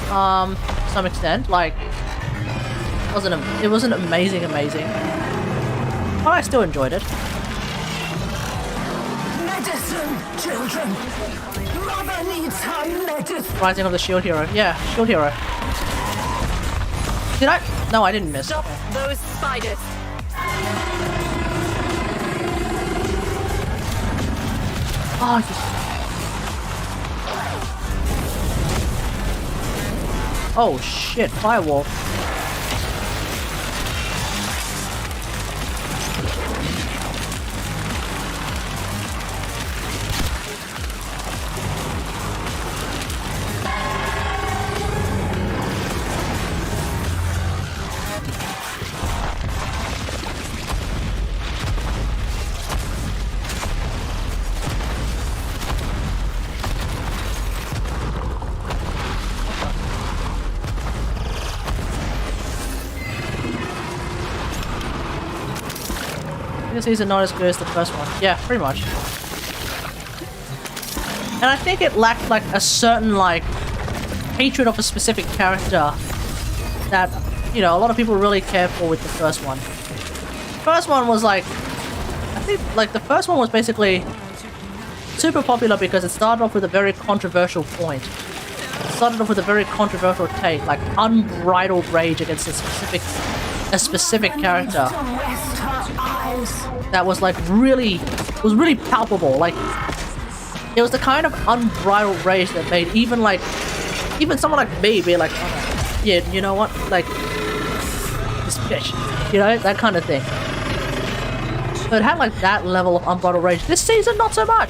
To some extent. Like, it wasn't amazing, but I still enjoyed it. Medicine, children. Mother needs her medicine. Rising of the Shield Hero. Yeah, Shield Hero. Did I? No, I didn't miss. Stop those spiders. Oh, oh shit, Firewall. This season not as good as the first one. Yeah, pretty much. And I think it lacked like a certain like hatred of a specific character that, you know, a lot of people really cared for with the first one. The first one was like, I think like the first one was basically super popular because it started off with a very controversial point. It started off with a very controversial take, like unbridled rage against a specific character that was like really palpable. Like, it was the kind of unbridled rage that made even someone like me be like, oh, yeah, you know what, like, this bitch, you know, that kind of thing. So it had like that level of unbridled rage. This season, not so much.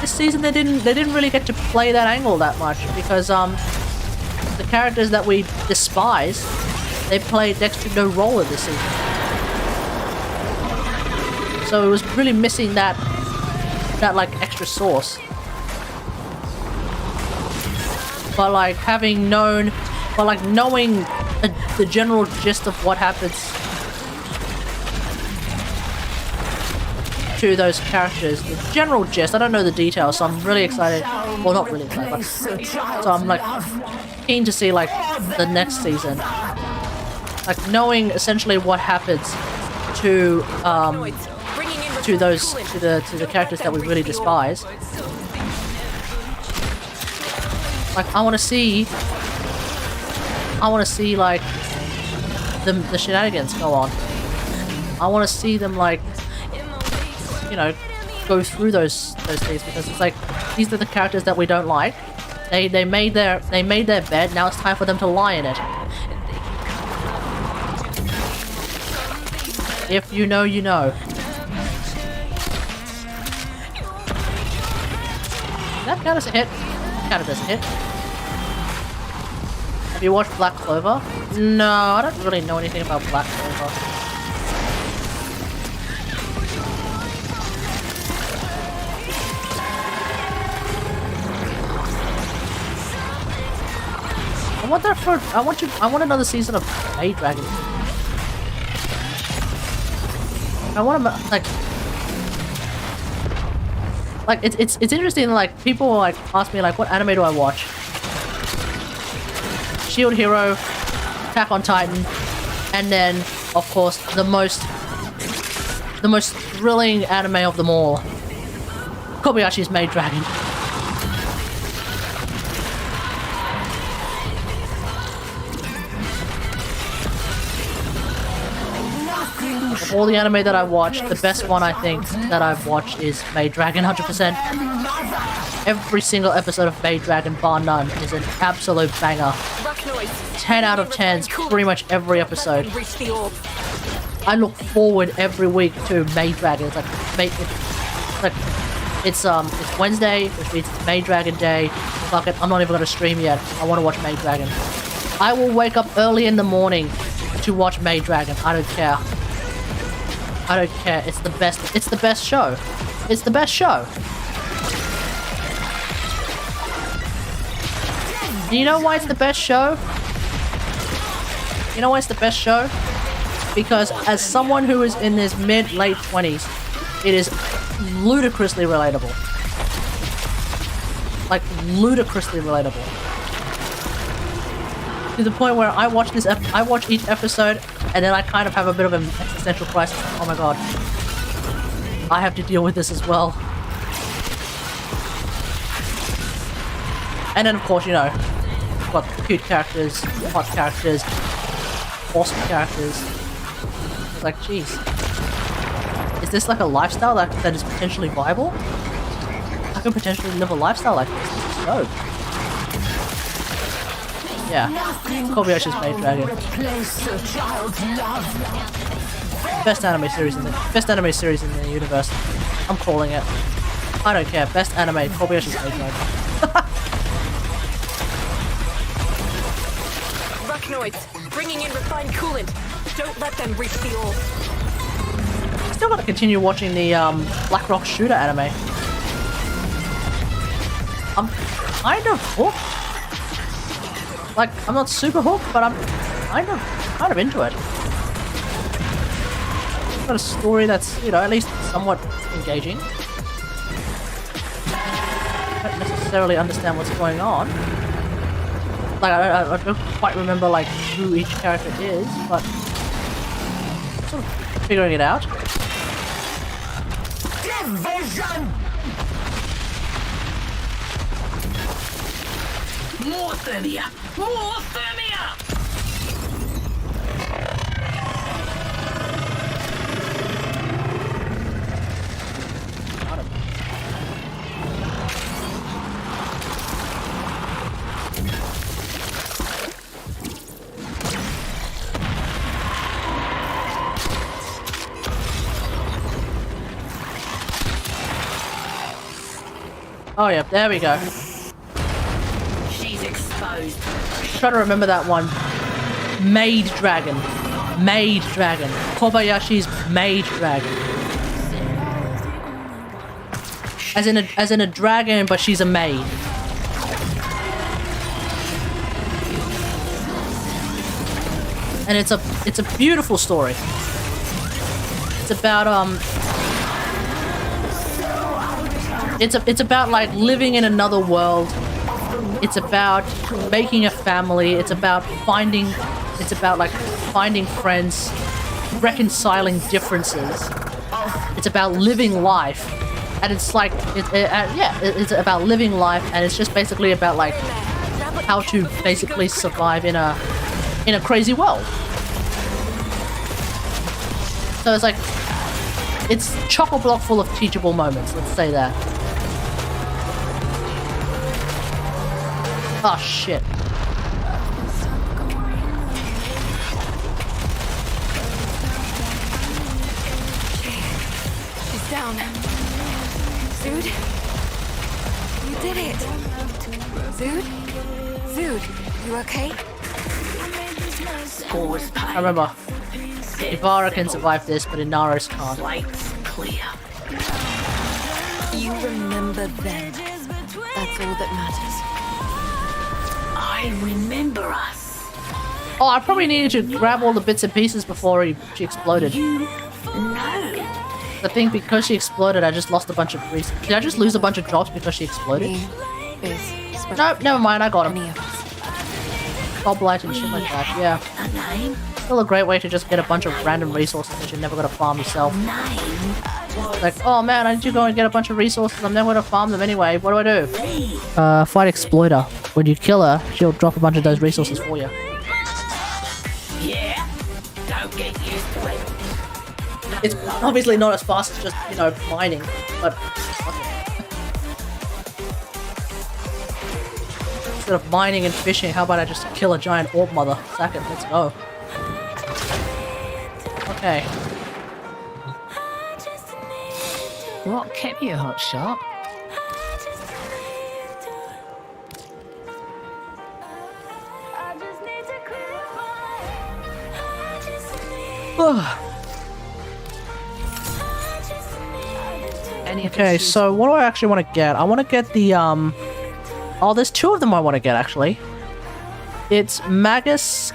This season they didn't really get to play that angle that much because the characters that we despise, they played next to no role in this season. So it was really missing that like extra sauce. But like knowing the general gist of what happens to those characters, the general gist, I don't know the details, so I'm really excited. Well, not really excited, but so I'm like keen to see like the next season. Like knowing essentially what happens to the characters that we really despise. Like I want to see like the shenanigans go on. I want to see them like, you know, go through those things because it's like these are the characters that we don't like. They made their bed. Now it's time for them to lie in it. If you know, you know. That count as a hit? Counted as a hit. Have you watched Black Clover? No, I don't really know anything about Black Clover. I want another season of Maid Dragon. I want to like it's interesting. Like people like ask me like, what anime do I watch? Shield Hero, Attack on Titan, and then of course the most thrilling anime of them all, Kobayashi's Maid Dragon. Of all the anime that I watched, the best one I think that I've watched is Maid Dragon 100%. Every single episode of Maid Dragon, bar none, is an absolute banger. 10 out of 10, pretty much every episode. I look forward every week to Maid Dragon. It's Wednesday, which means it's Maid Dragon Day. Fuck it, I'm not even gonna stream yet. I want to watch Maid Dragon. I will wake up early in the morning to watch Maid Dragon. I don't care. I don't care. It's the best. It's the best show. It's the best show. And you know why it's the best show? You know why it's the best show? because as someone who is in his mid-late 20s, it is ludicrously relatable. Like, ludicrously relatable. To the point where I watch each episode, and then I kind of have a bit of an existential crisis. Oh my god. I have to deal with this as well. And then, of course, you know, you've got cute characters, hot characters, awesome characters. It's like, jeez. Is this like a lifestyle that is potentially viable? I could potentially live a lifestyle like this. This is dope. Yeah. Kobayashi's Maid Dragon. Best anime series in the universe. I'm calling it. I don't care. Best anime, Kobayashi's Maid Dragon. Arachnoids, bringing in refined coolant. Don't let them reach the ore. Still gotta continue watching the Black Rock Shooter anime. I'm kind of hooked. Like, I'm not super hooked, but I'm kind of into it. It's got a story that's, you know, at least somewhat engaging. I don't necessarily understand what's going on. Like, I don't quite remember, like, who each character is, but sort of figuring it out. Division! More thermia! More thermia! Oh yeah, there we go. She's exposed. Try to remember that one. Maid Dragon. Maid Dragon. Kobayashi's Maid Dragon. As in a dragon, but she's a maid. And it's a beautiful story. It's about it's about like living in another world. It's about making a family. It's about finding friends, reconciling differences. It's about living life, and it's like it's about living life, and it's just basically about like how to basically survive in a crazy world. So it's like it's chock-a-block full of teachable moments. Let's say that. Oh shit. She's down. Zood? You did it! Zood? Zood, you okay? Scores paid. I remember. Ivara can survive this, but Inaros can't. Slate's clear. You remember them. That's all that matters. I remember us. Oh, I probably needed to grab all the bits and pieces before she exploded. No. I think because she exploded, I just lost a bunch of grease. Did I just lose a bunch of jobs because she exploded? Nope, never mind, I got him. Goblight and shit like that, yeah. Still a great way to just get a bunch of random resources that you're never gonna farm yourself. Like, oh man, I need to go and get a bunch of resources, I'm never gonna farm them anyway, what do I do? Fight Exploiter. When you kill her, she'll drop a bunch of those resources for you. Yeah, don't get used to it. It's obviously not as fast as just, you know, mining, but instead of mining and fishing, how about I just kill a giant orb mother? Sack it, let's go. Okay. What kept you hot shot? Okay, so what do I actually want to get? I want to get the, oh, there's two of them I want to get, actually. It's Magus,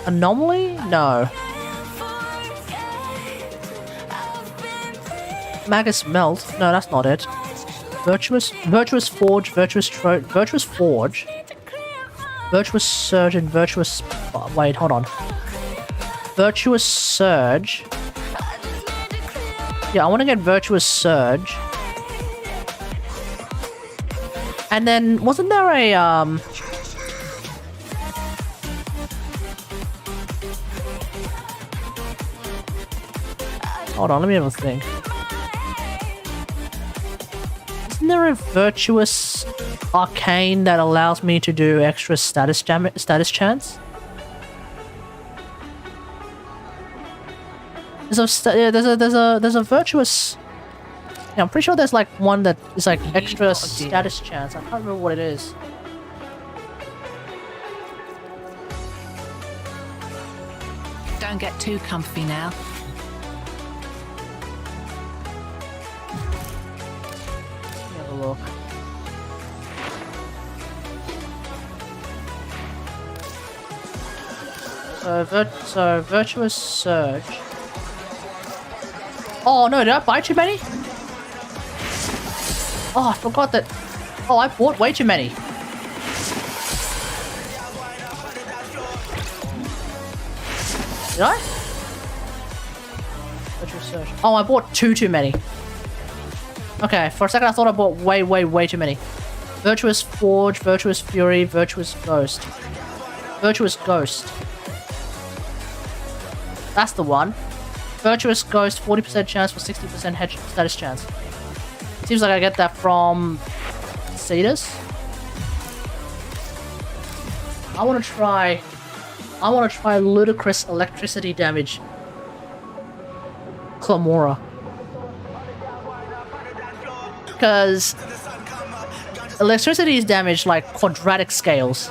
Anomaly? No. Magus Melt? No, that's not it. Virtuous Forge, Virtuous Forge, Virtuous Surge, and Virtuous... wait, hold on. Virtuous Surge. Yeah, I want to get Virtuous Surge. And then, wasn't there a, hold on, let me have a think. Isn't there a Virtuous Arcane that allows me to do extra status chance? There's a Virtuous... Yeah, I'm pretty sure there's like one that is like extra status chance. I can't remember what it is. Don't get too comfy now. Let me have a look. So Virtuous Surge. Oh no, did I buy too many? Oh, I forgot that. Oh, I bought way too many. Did I? Virtuous Surge. Oh, I bought too many. Okay, for a second I thought I bought way too many. Virtuous Forge, Virtuous Fury, Virtuous Ghost. Virtuous Ghost. That's the one. Virtuous Ghost, 40% chance for 60% hedge status chance. Seems like I get that from Cetus. I want to try ludicrous electricity damage. Clamora. Because electricity is damaged like quadratic scales.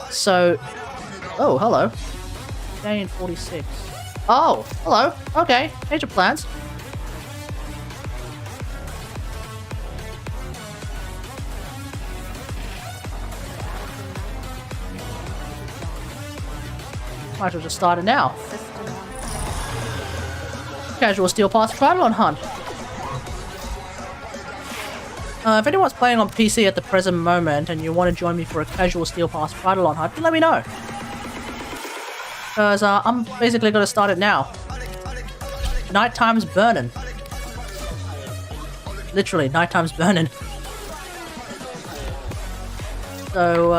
So, oh, hello. Gain 46. Oh, hello. Okay, change of plans. Might as well just start it now. Casual Steel Pass Triathlon Hunt. If anyone's playing on PC at the present moment and you want to join me for a Casual Steel Pass Triathlon Hunt, then let me know. Because I'm basically going to start it now. Nighttime's burning. Literally, nighttime's burning. So,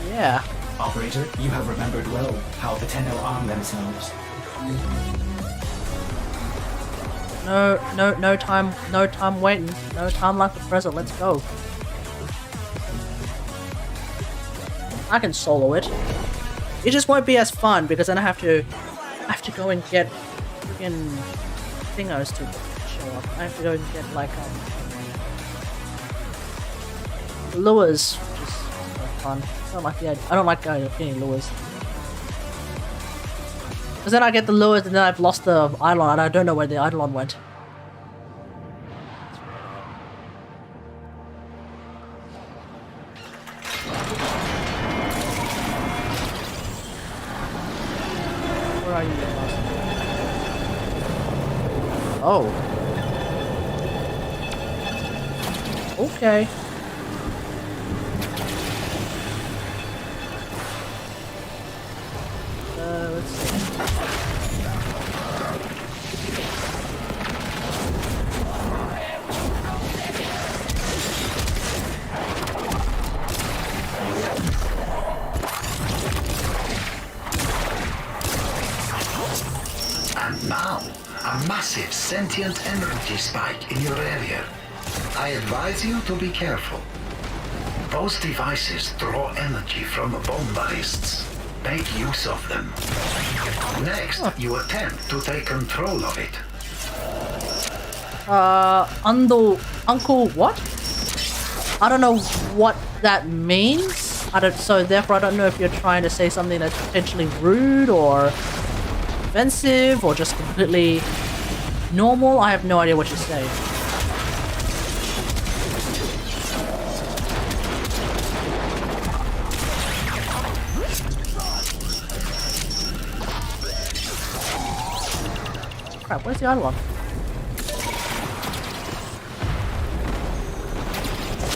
yeah. Operator, you have remembered well how the Tenno arm themselves. No time waiting. No time like the present. Let's go. I can solo it. It just won't be as fun because then I have to go and get freaking thingos to show up. I have to go and get like lures, which is not fun. I don't like going to any lures. Because then I get the lures and then I've lost the Eidolon and I don't know where the Eidolon went. Where are you? Oh. Okay. Let's see. And now, a massive sentient energy spike in your area. I advise you to be careful. Those devices draw energy from bombarists. Make use of them. Next, you attempt to take control of it. Uncle what? I don't know what that means. So therefore I don't know if you're trying to say something that's potentially rude or offensive or just completely normal. I have no idea what you're saying. crap, where's the Eidolon?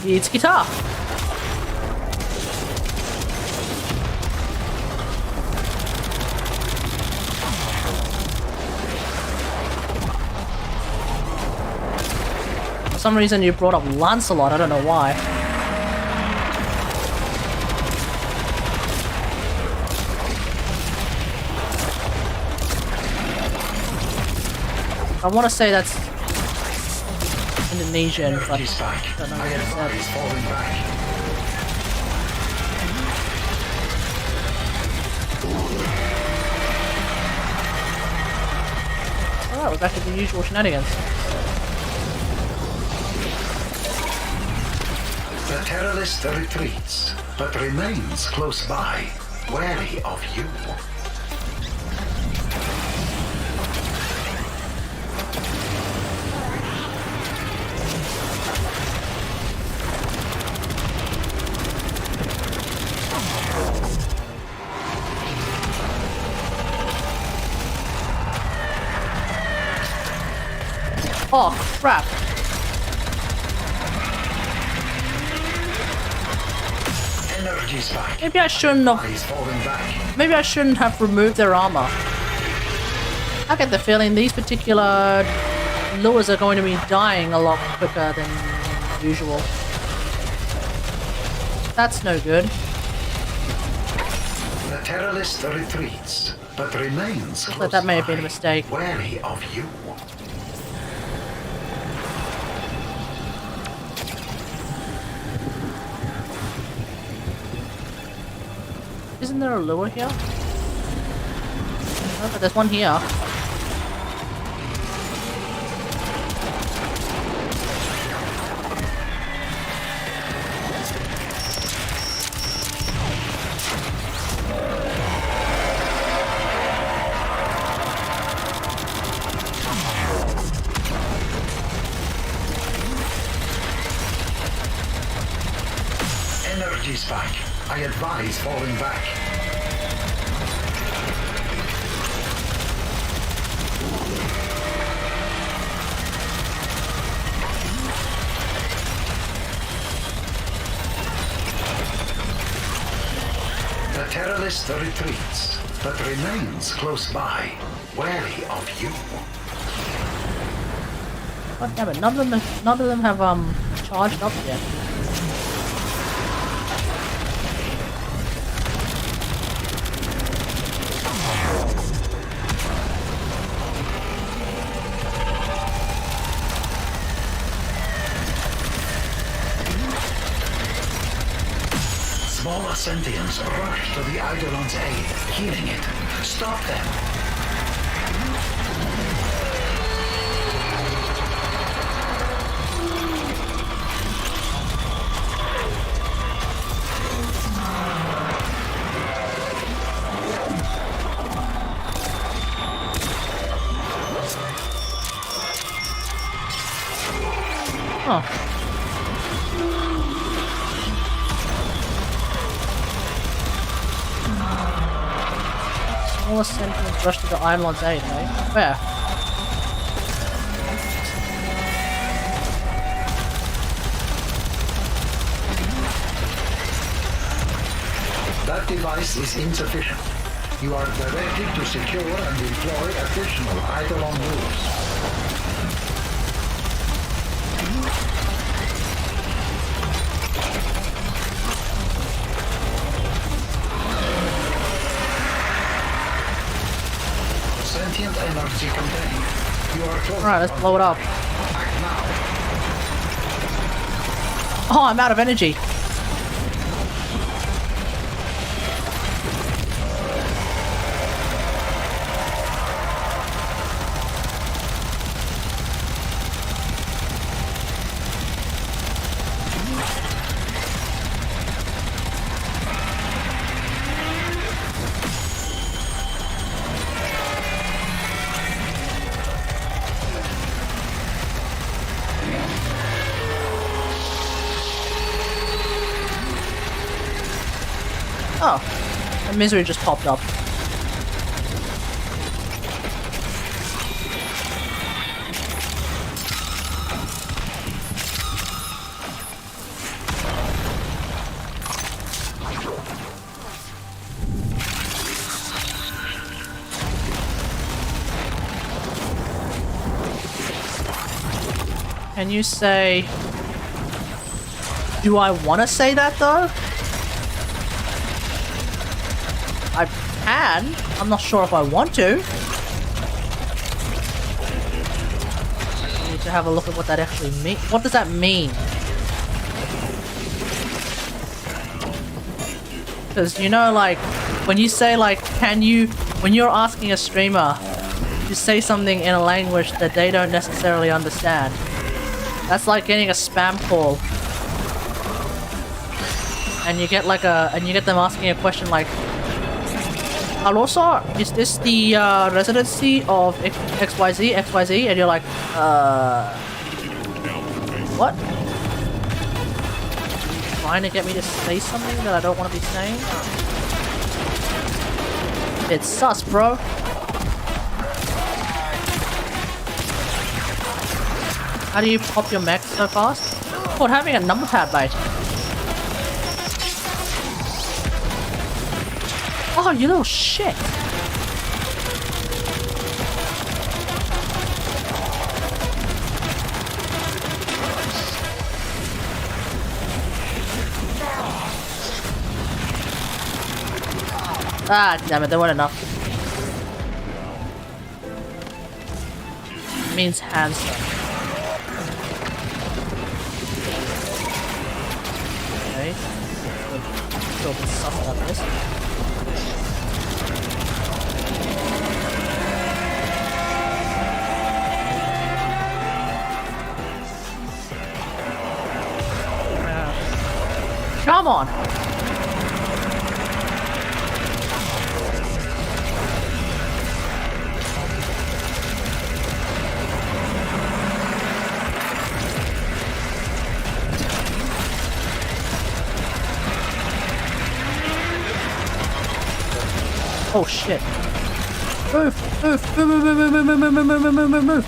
It's guitar! For some reason you brought up Lancelot, I don't know why. I want to say that's Indonesian, but I don't know what it said. Oh, we're back to the usual shenanigans. The terrorist retreats, but remains close by, wary of you. Oh crap! Energy spike. Maybe I shouldn't have. Maybe I shouldn't have removed their armor. I get the feeling these particular lures are going to be dying a lot quicker than usual. That's no good. The terrorist retreats, but remains close But that may have been a by, mistake. wary of you. Isn't there a lure here? Oh, but there's one here. Energy spike. I advise falling back. The terrorist retreats, but remains close by, wary of you. God damn it! None of them have charged up yet. Smaller sentients rush to the Eidolon's aid, healing it. Stop them. Huh. Smaller sentinels rush to the Eidolon's aid, eh? Where? That device is insufficient. You are directed to secure and employ additional Eidolon rules. Sentient energy contained. You are close. Alright, let's blow it up. Act now. Oh, I'm out of energy. Oh, a misery just popped up. can you say... Do I want to say that though? I can. I'm not sure if I want to. I need to have a look at what that actually means. What does that mean? Because, you know, like, when you say, like, when you're asking a streamer to say something in a language that they don't necessarily understand, that's like getting a spam call. And you get like you get them asking a question like, "Hello, sir, is this the residency of XYZ? And you're like, what? Trying to get me to say something that I don't want to be saying? It's sus, bro. How do you pop your mech so fast? Oh, having a number pad, mate. Oh, you little shit. Ah, damn it, there weren't enough. It means handsome. Okay. Still be something like this. Come on! Oh shit. Move! Move! Move! Move! Move! Move! Move! Move! Move! Move! Move! Move!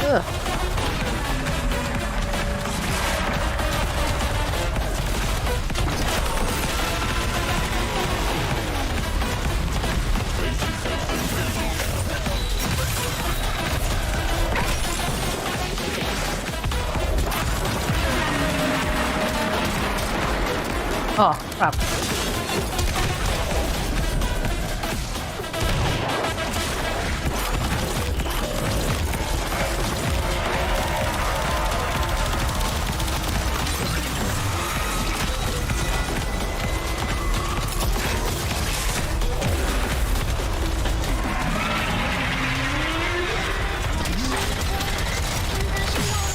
Ugh. Oh, crap.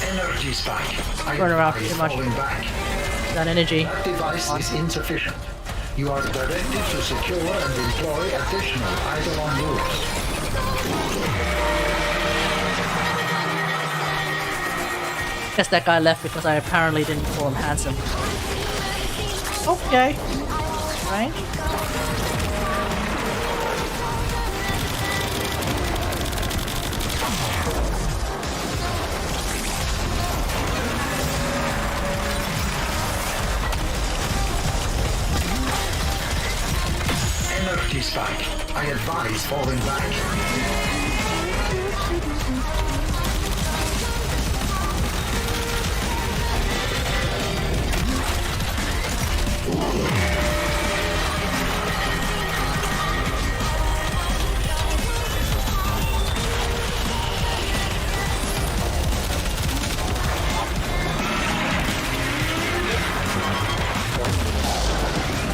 Energy spike. Run around too much. That energy. That device is insufficient. You are directed to secure and employ additional Eidolon rules. Guess that guy left because I apparently didn't call him handsome. Okay. Right. Energy spike. I advise falling back.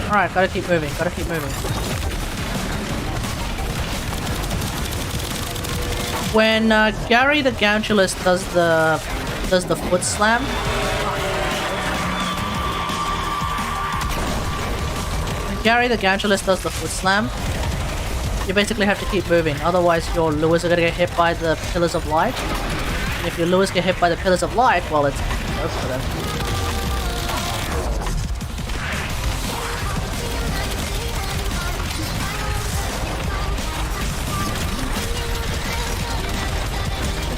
Alright, gotta keep moving, gotta keep moving. When Gary the Gantulus does the foot slam, when Gary the Gantulus does the foot slam, you basically have to keep moving, otherwise your lures are gonna get hit by the pillars of light. And if your lures get hit by the pillars of light, well, it's over for them.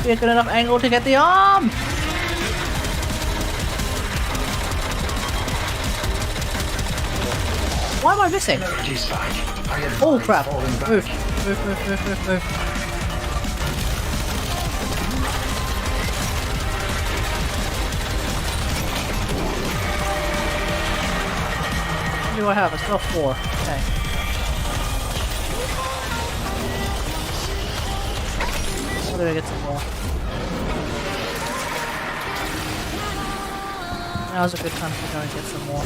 Be a good enough angle to get the arm. Why am I missing? Oh crap! Move. move. What do I have? I still have 4. Okay. How do I get some more? Now's a good time to go and get some more.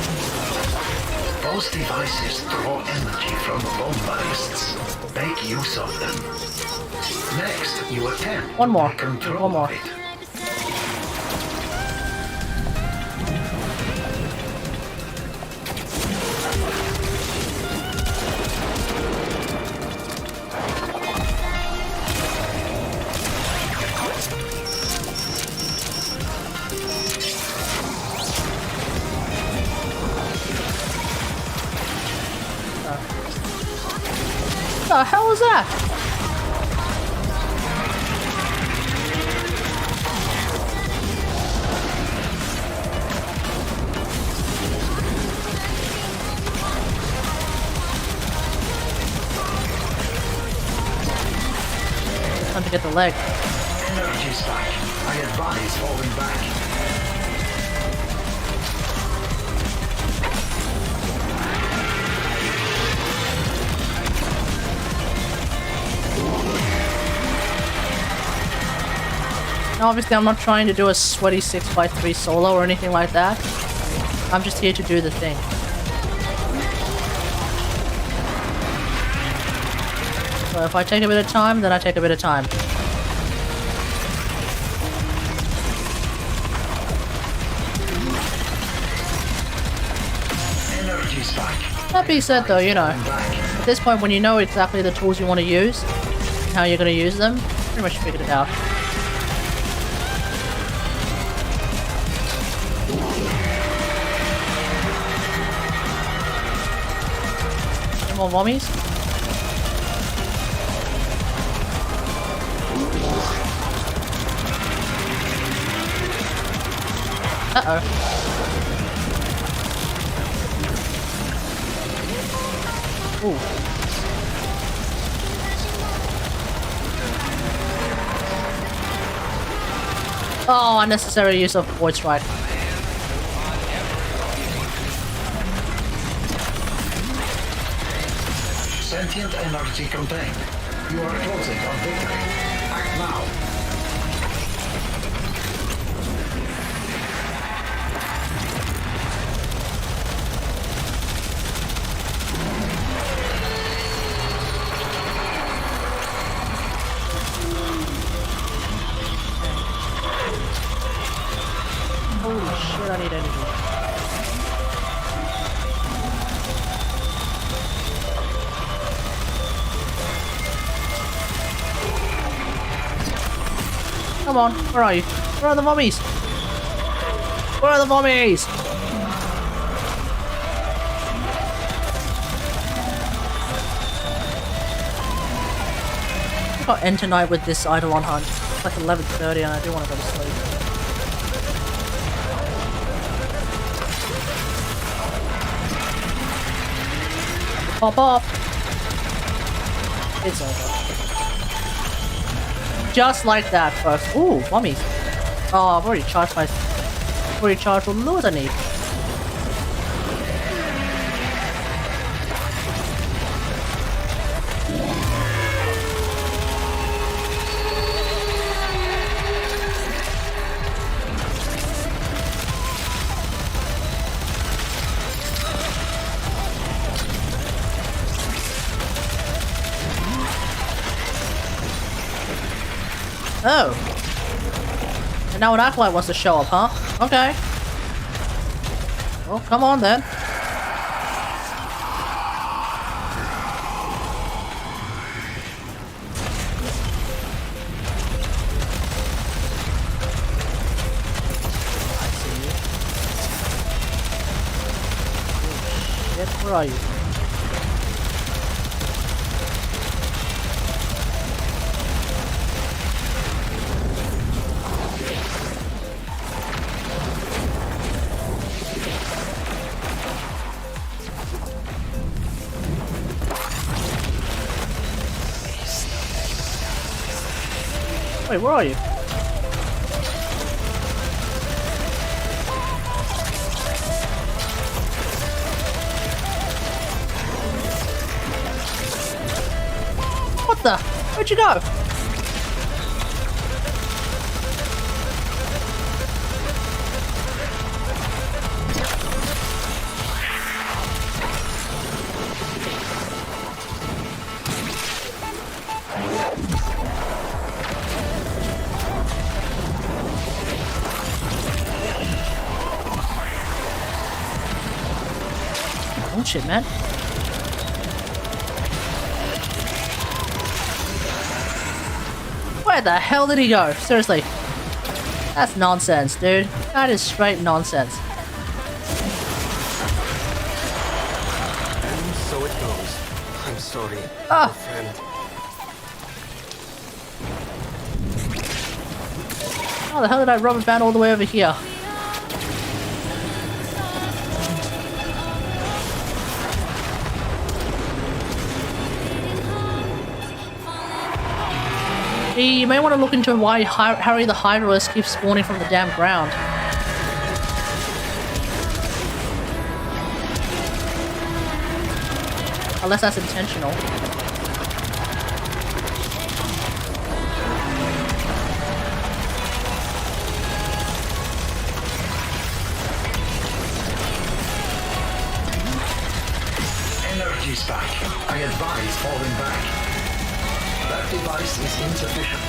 Those devices draw energy from bomb ballists. Make use of them. Next, you attempt one more. control One more. of it. What the hell was that? Time to get the leg. Energy spike. I advise falling back. Now, obviously, I'm not trying to do a sweaty 6x3 solo or anything like that. I'm just here to do the thing. So if I take a bit of time, then I take a bit of time. Energy spike. That being said, though, you know, at this point, when you know exactly the tools you want to use, and how you're going to use them, pretty much figured it out. Any more vommies? Uh-oh. Ooh. Oh, unnecessary use of Void Strike. Sentient energy contained. You are closing on victory. Act now. Holy shit, I need energy. Come on, where are you? Where are the mummies? Where are the mummies? I got end tonight with this Eidolon hunt. It's like 11:30 and I do want to go to sleep. Pop up! It's over. Just like that, folks. Ooh, mummies. Oh, I've already charged my... already charged what lures I need. Oh. And now an Acolyte wants to show up, huh? Okay. Well, come on then. I see you. Shit, where are you? Wait, where are you? What the? Where'd you go? Bullshit, man. Where the hell did he go? Seriously. That's nonsense, dude. That is straight nonsense. And so it goes. I'm sorry, Ah. friend. How the hell did I rubber band all the way over here? You may want to look into why Harry the Hydralist keeps spawning from the damn ground. Unless that's intentional. Energy spike. I advise falling back. That device is insufficient.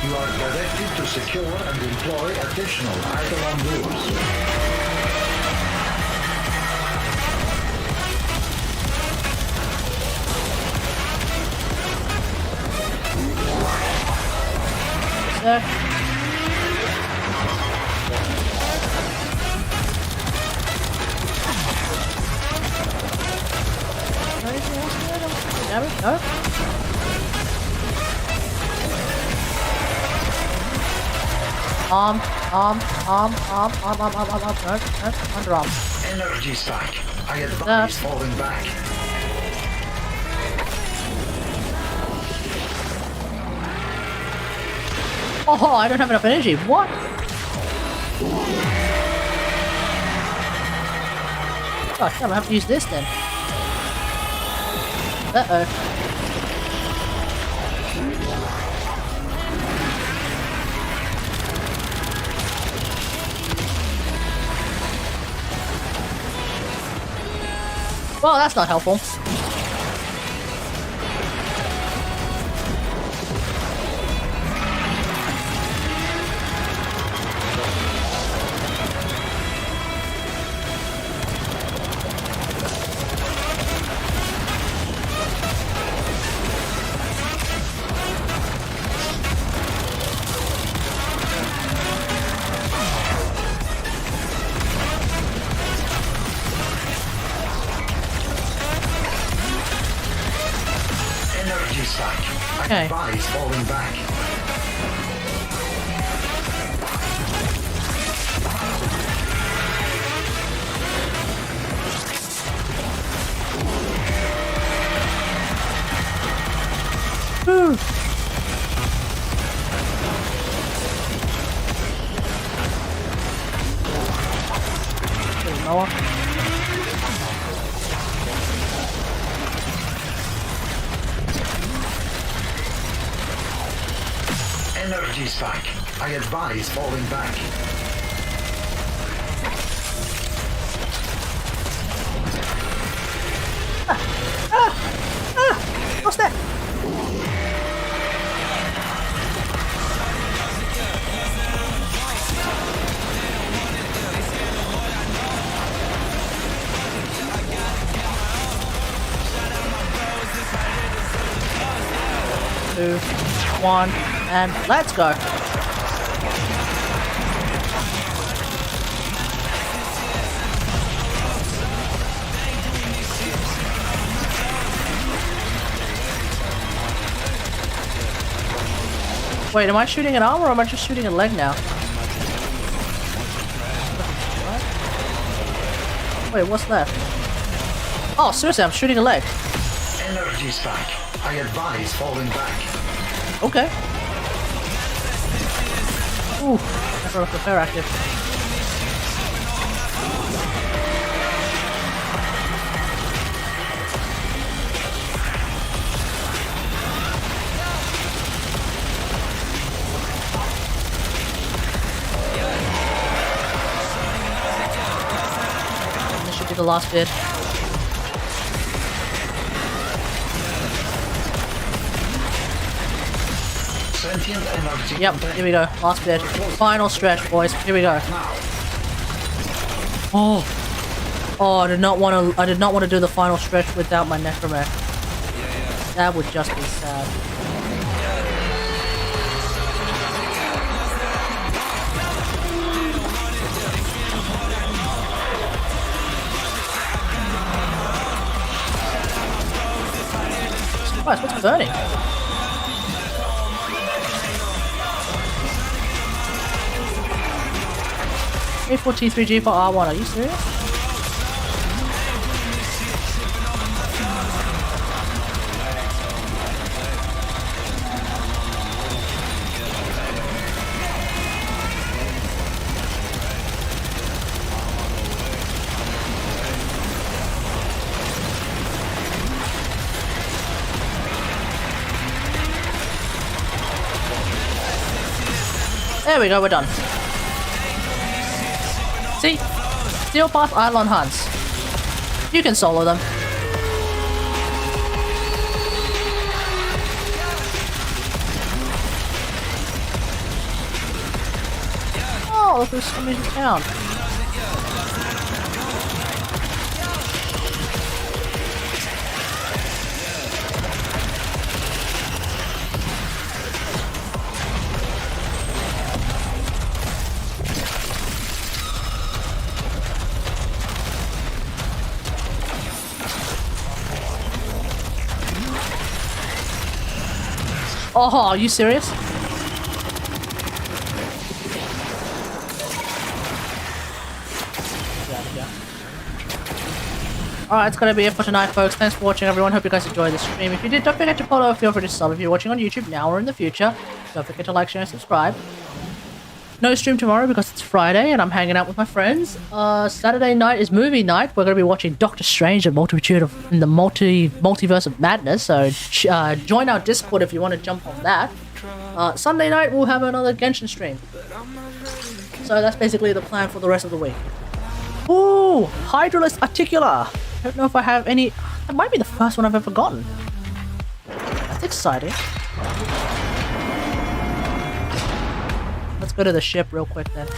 You are directed to secure and employ additional Eidolon rules. Damn it, no. No, underarm. Energy spike. I advise falling back. Oh, I don't have enough energy. What? Oh, damn, I have to use this then. Uh-oh. Well, that's not helpful. Okay. Advise falling back. Lower. Energy spike. I advise falling back. What's that? Two, one, and let's go. Wait, am I shooting an arm or am I just shooting a leg now? Wait, what's left? Oh, seriously, I'm shooting a leg. Energy spike. I advise falling back. Okay. Ooh, never repair active. This should be the last bit. Yep, here we go. Last bit. Final stretch, boys. Here we go. Oh, I did not want to do the final stretch without my necromech. That would just be sad. Surprise, what's burning? A4 T3G for R1, are you serious? There we go, we're done. See? Steel Path Island Hunts. You can solo them. Oh, look who's coming to town. Oh, are you serious? Alright, it's gonna be it for tonight, folks. Thanks for watching, everyone. Hope you guys enjoyed the stream. If you did, don't forget to follow. Feel free to sub if you're watching on YouTube now or in the future. Don't forget to like, share, and subscribe. No stream tomorrow because it's Friday and I'm hanging out with my friends. Saturday night is movie night. We're going to be watching Doctor Strange in the Multiverse of Madness. So join our Discord if you want to jump on that. Sunday night we'll have another Genshin stream. So that's basically the plan for the rest of the week. Ooh, Hydralis Articula. I don't know if I have any. That might be the first one I've ever gotten. That's exciting. Let's go to the ship real quick then.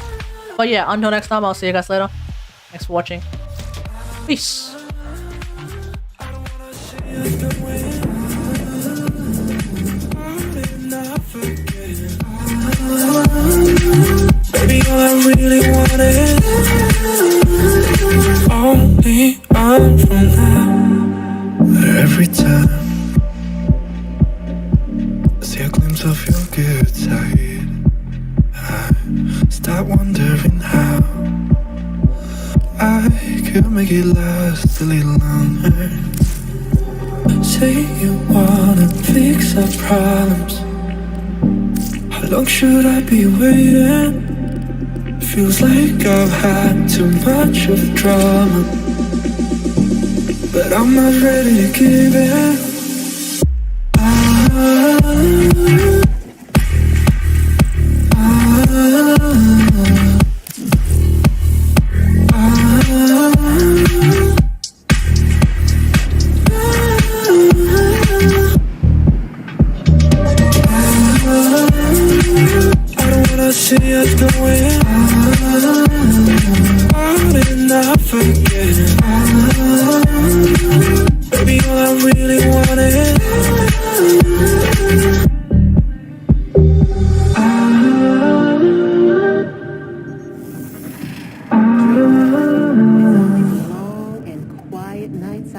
But yeah, until next time, I'll see you guys later. Thanks for watching. Peace. Baby, all I really wanted, only on from now. Every time I see a glimpse of your good side, start wondering how I could make it last a little longer. Say you wanna fix our problems. How long should I be waiting? Feels like I've had too much of drama, but I'm not ready to give in. See us going on and I forget. Baby, all I really wanted, long and quiet nights I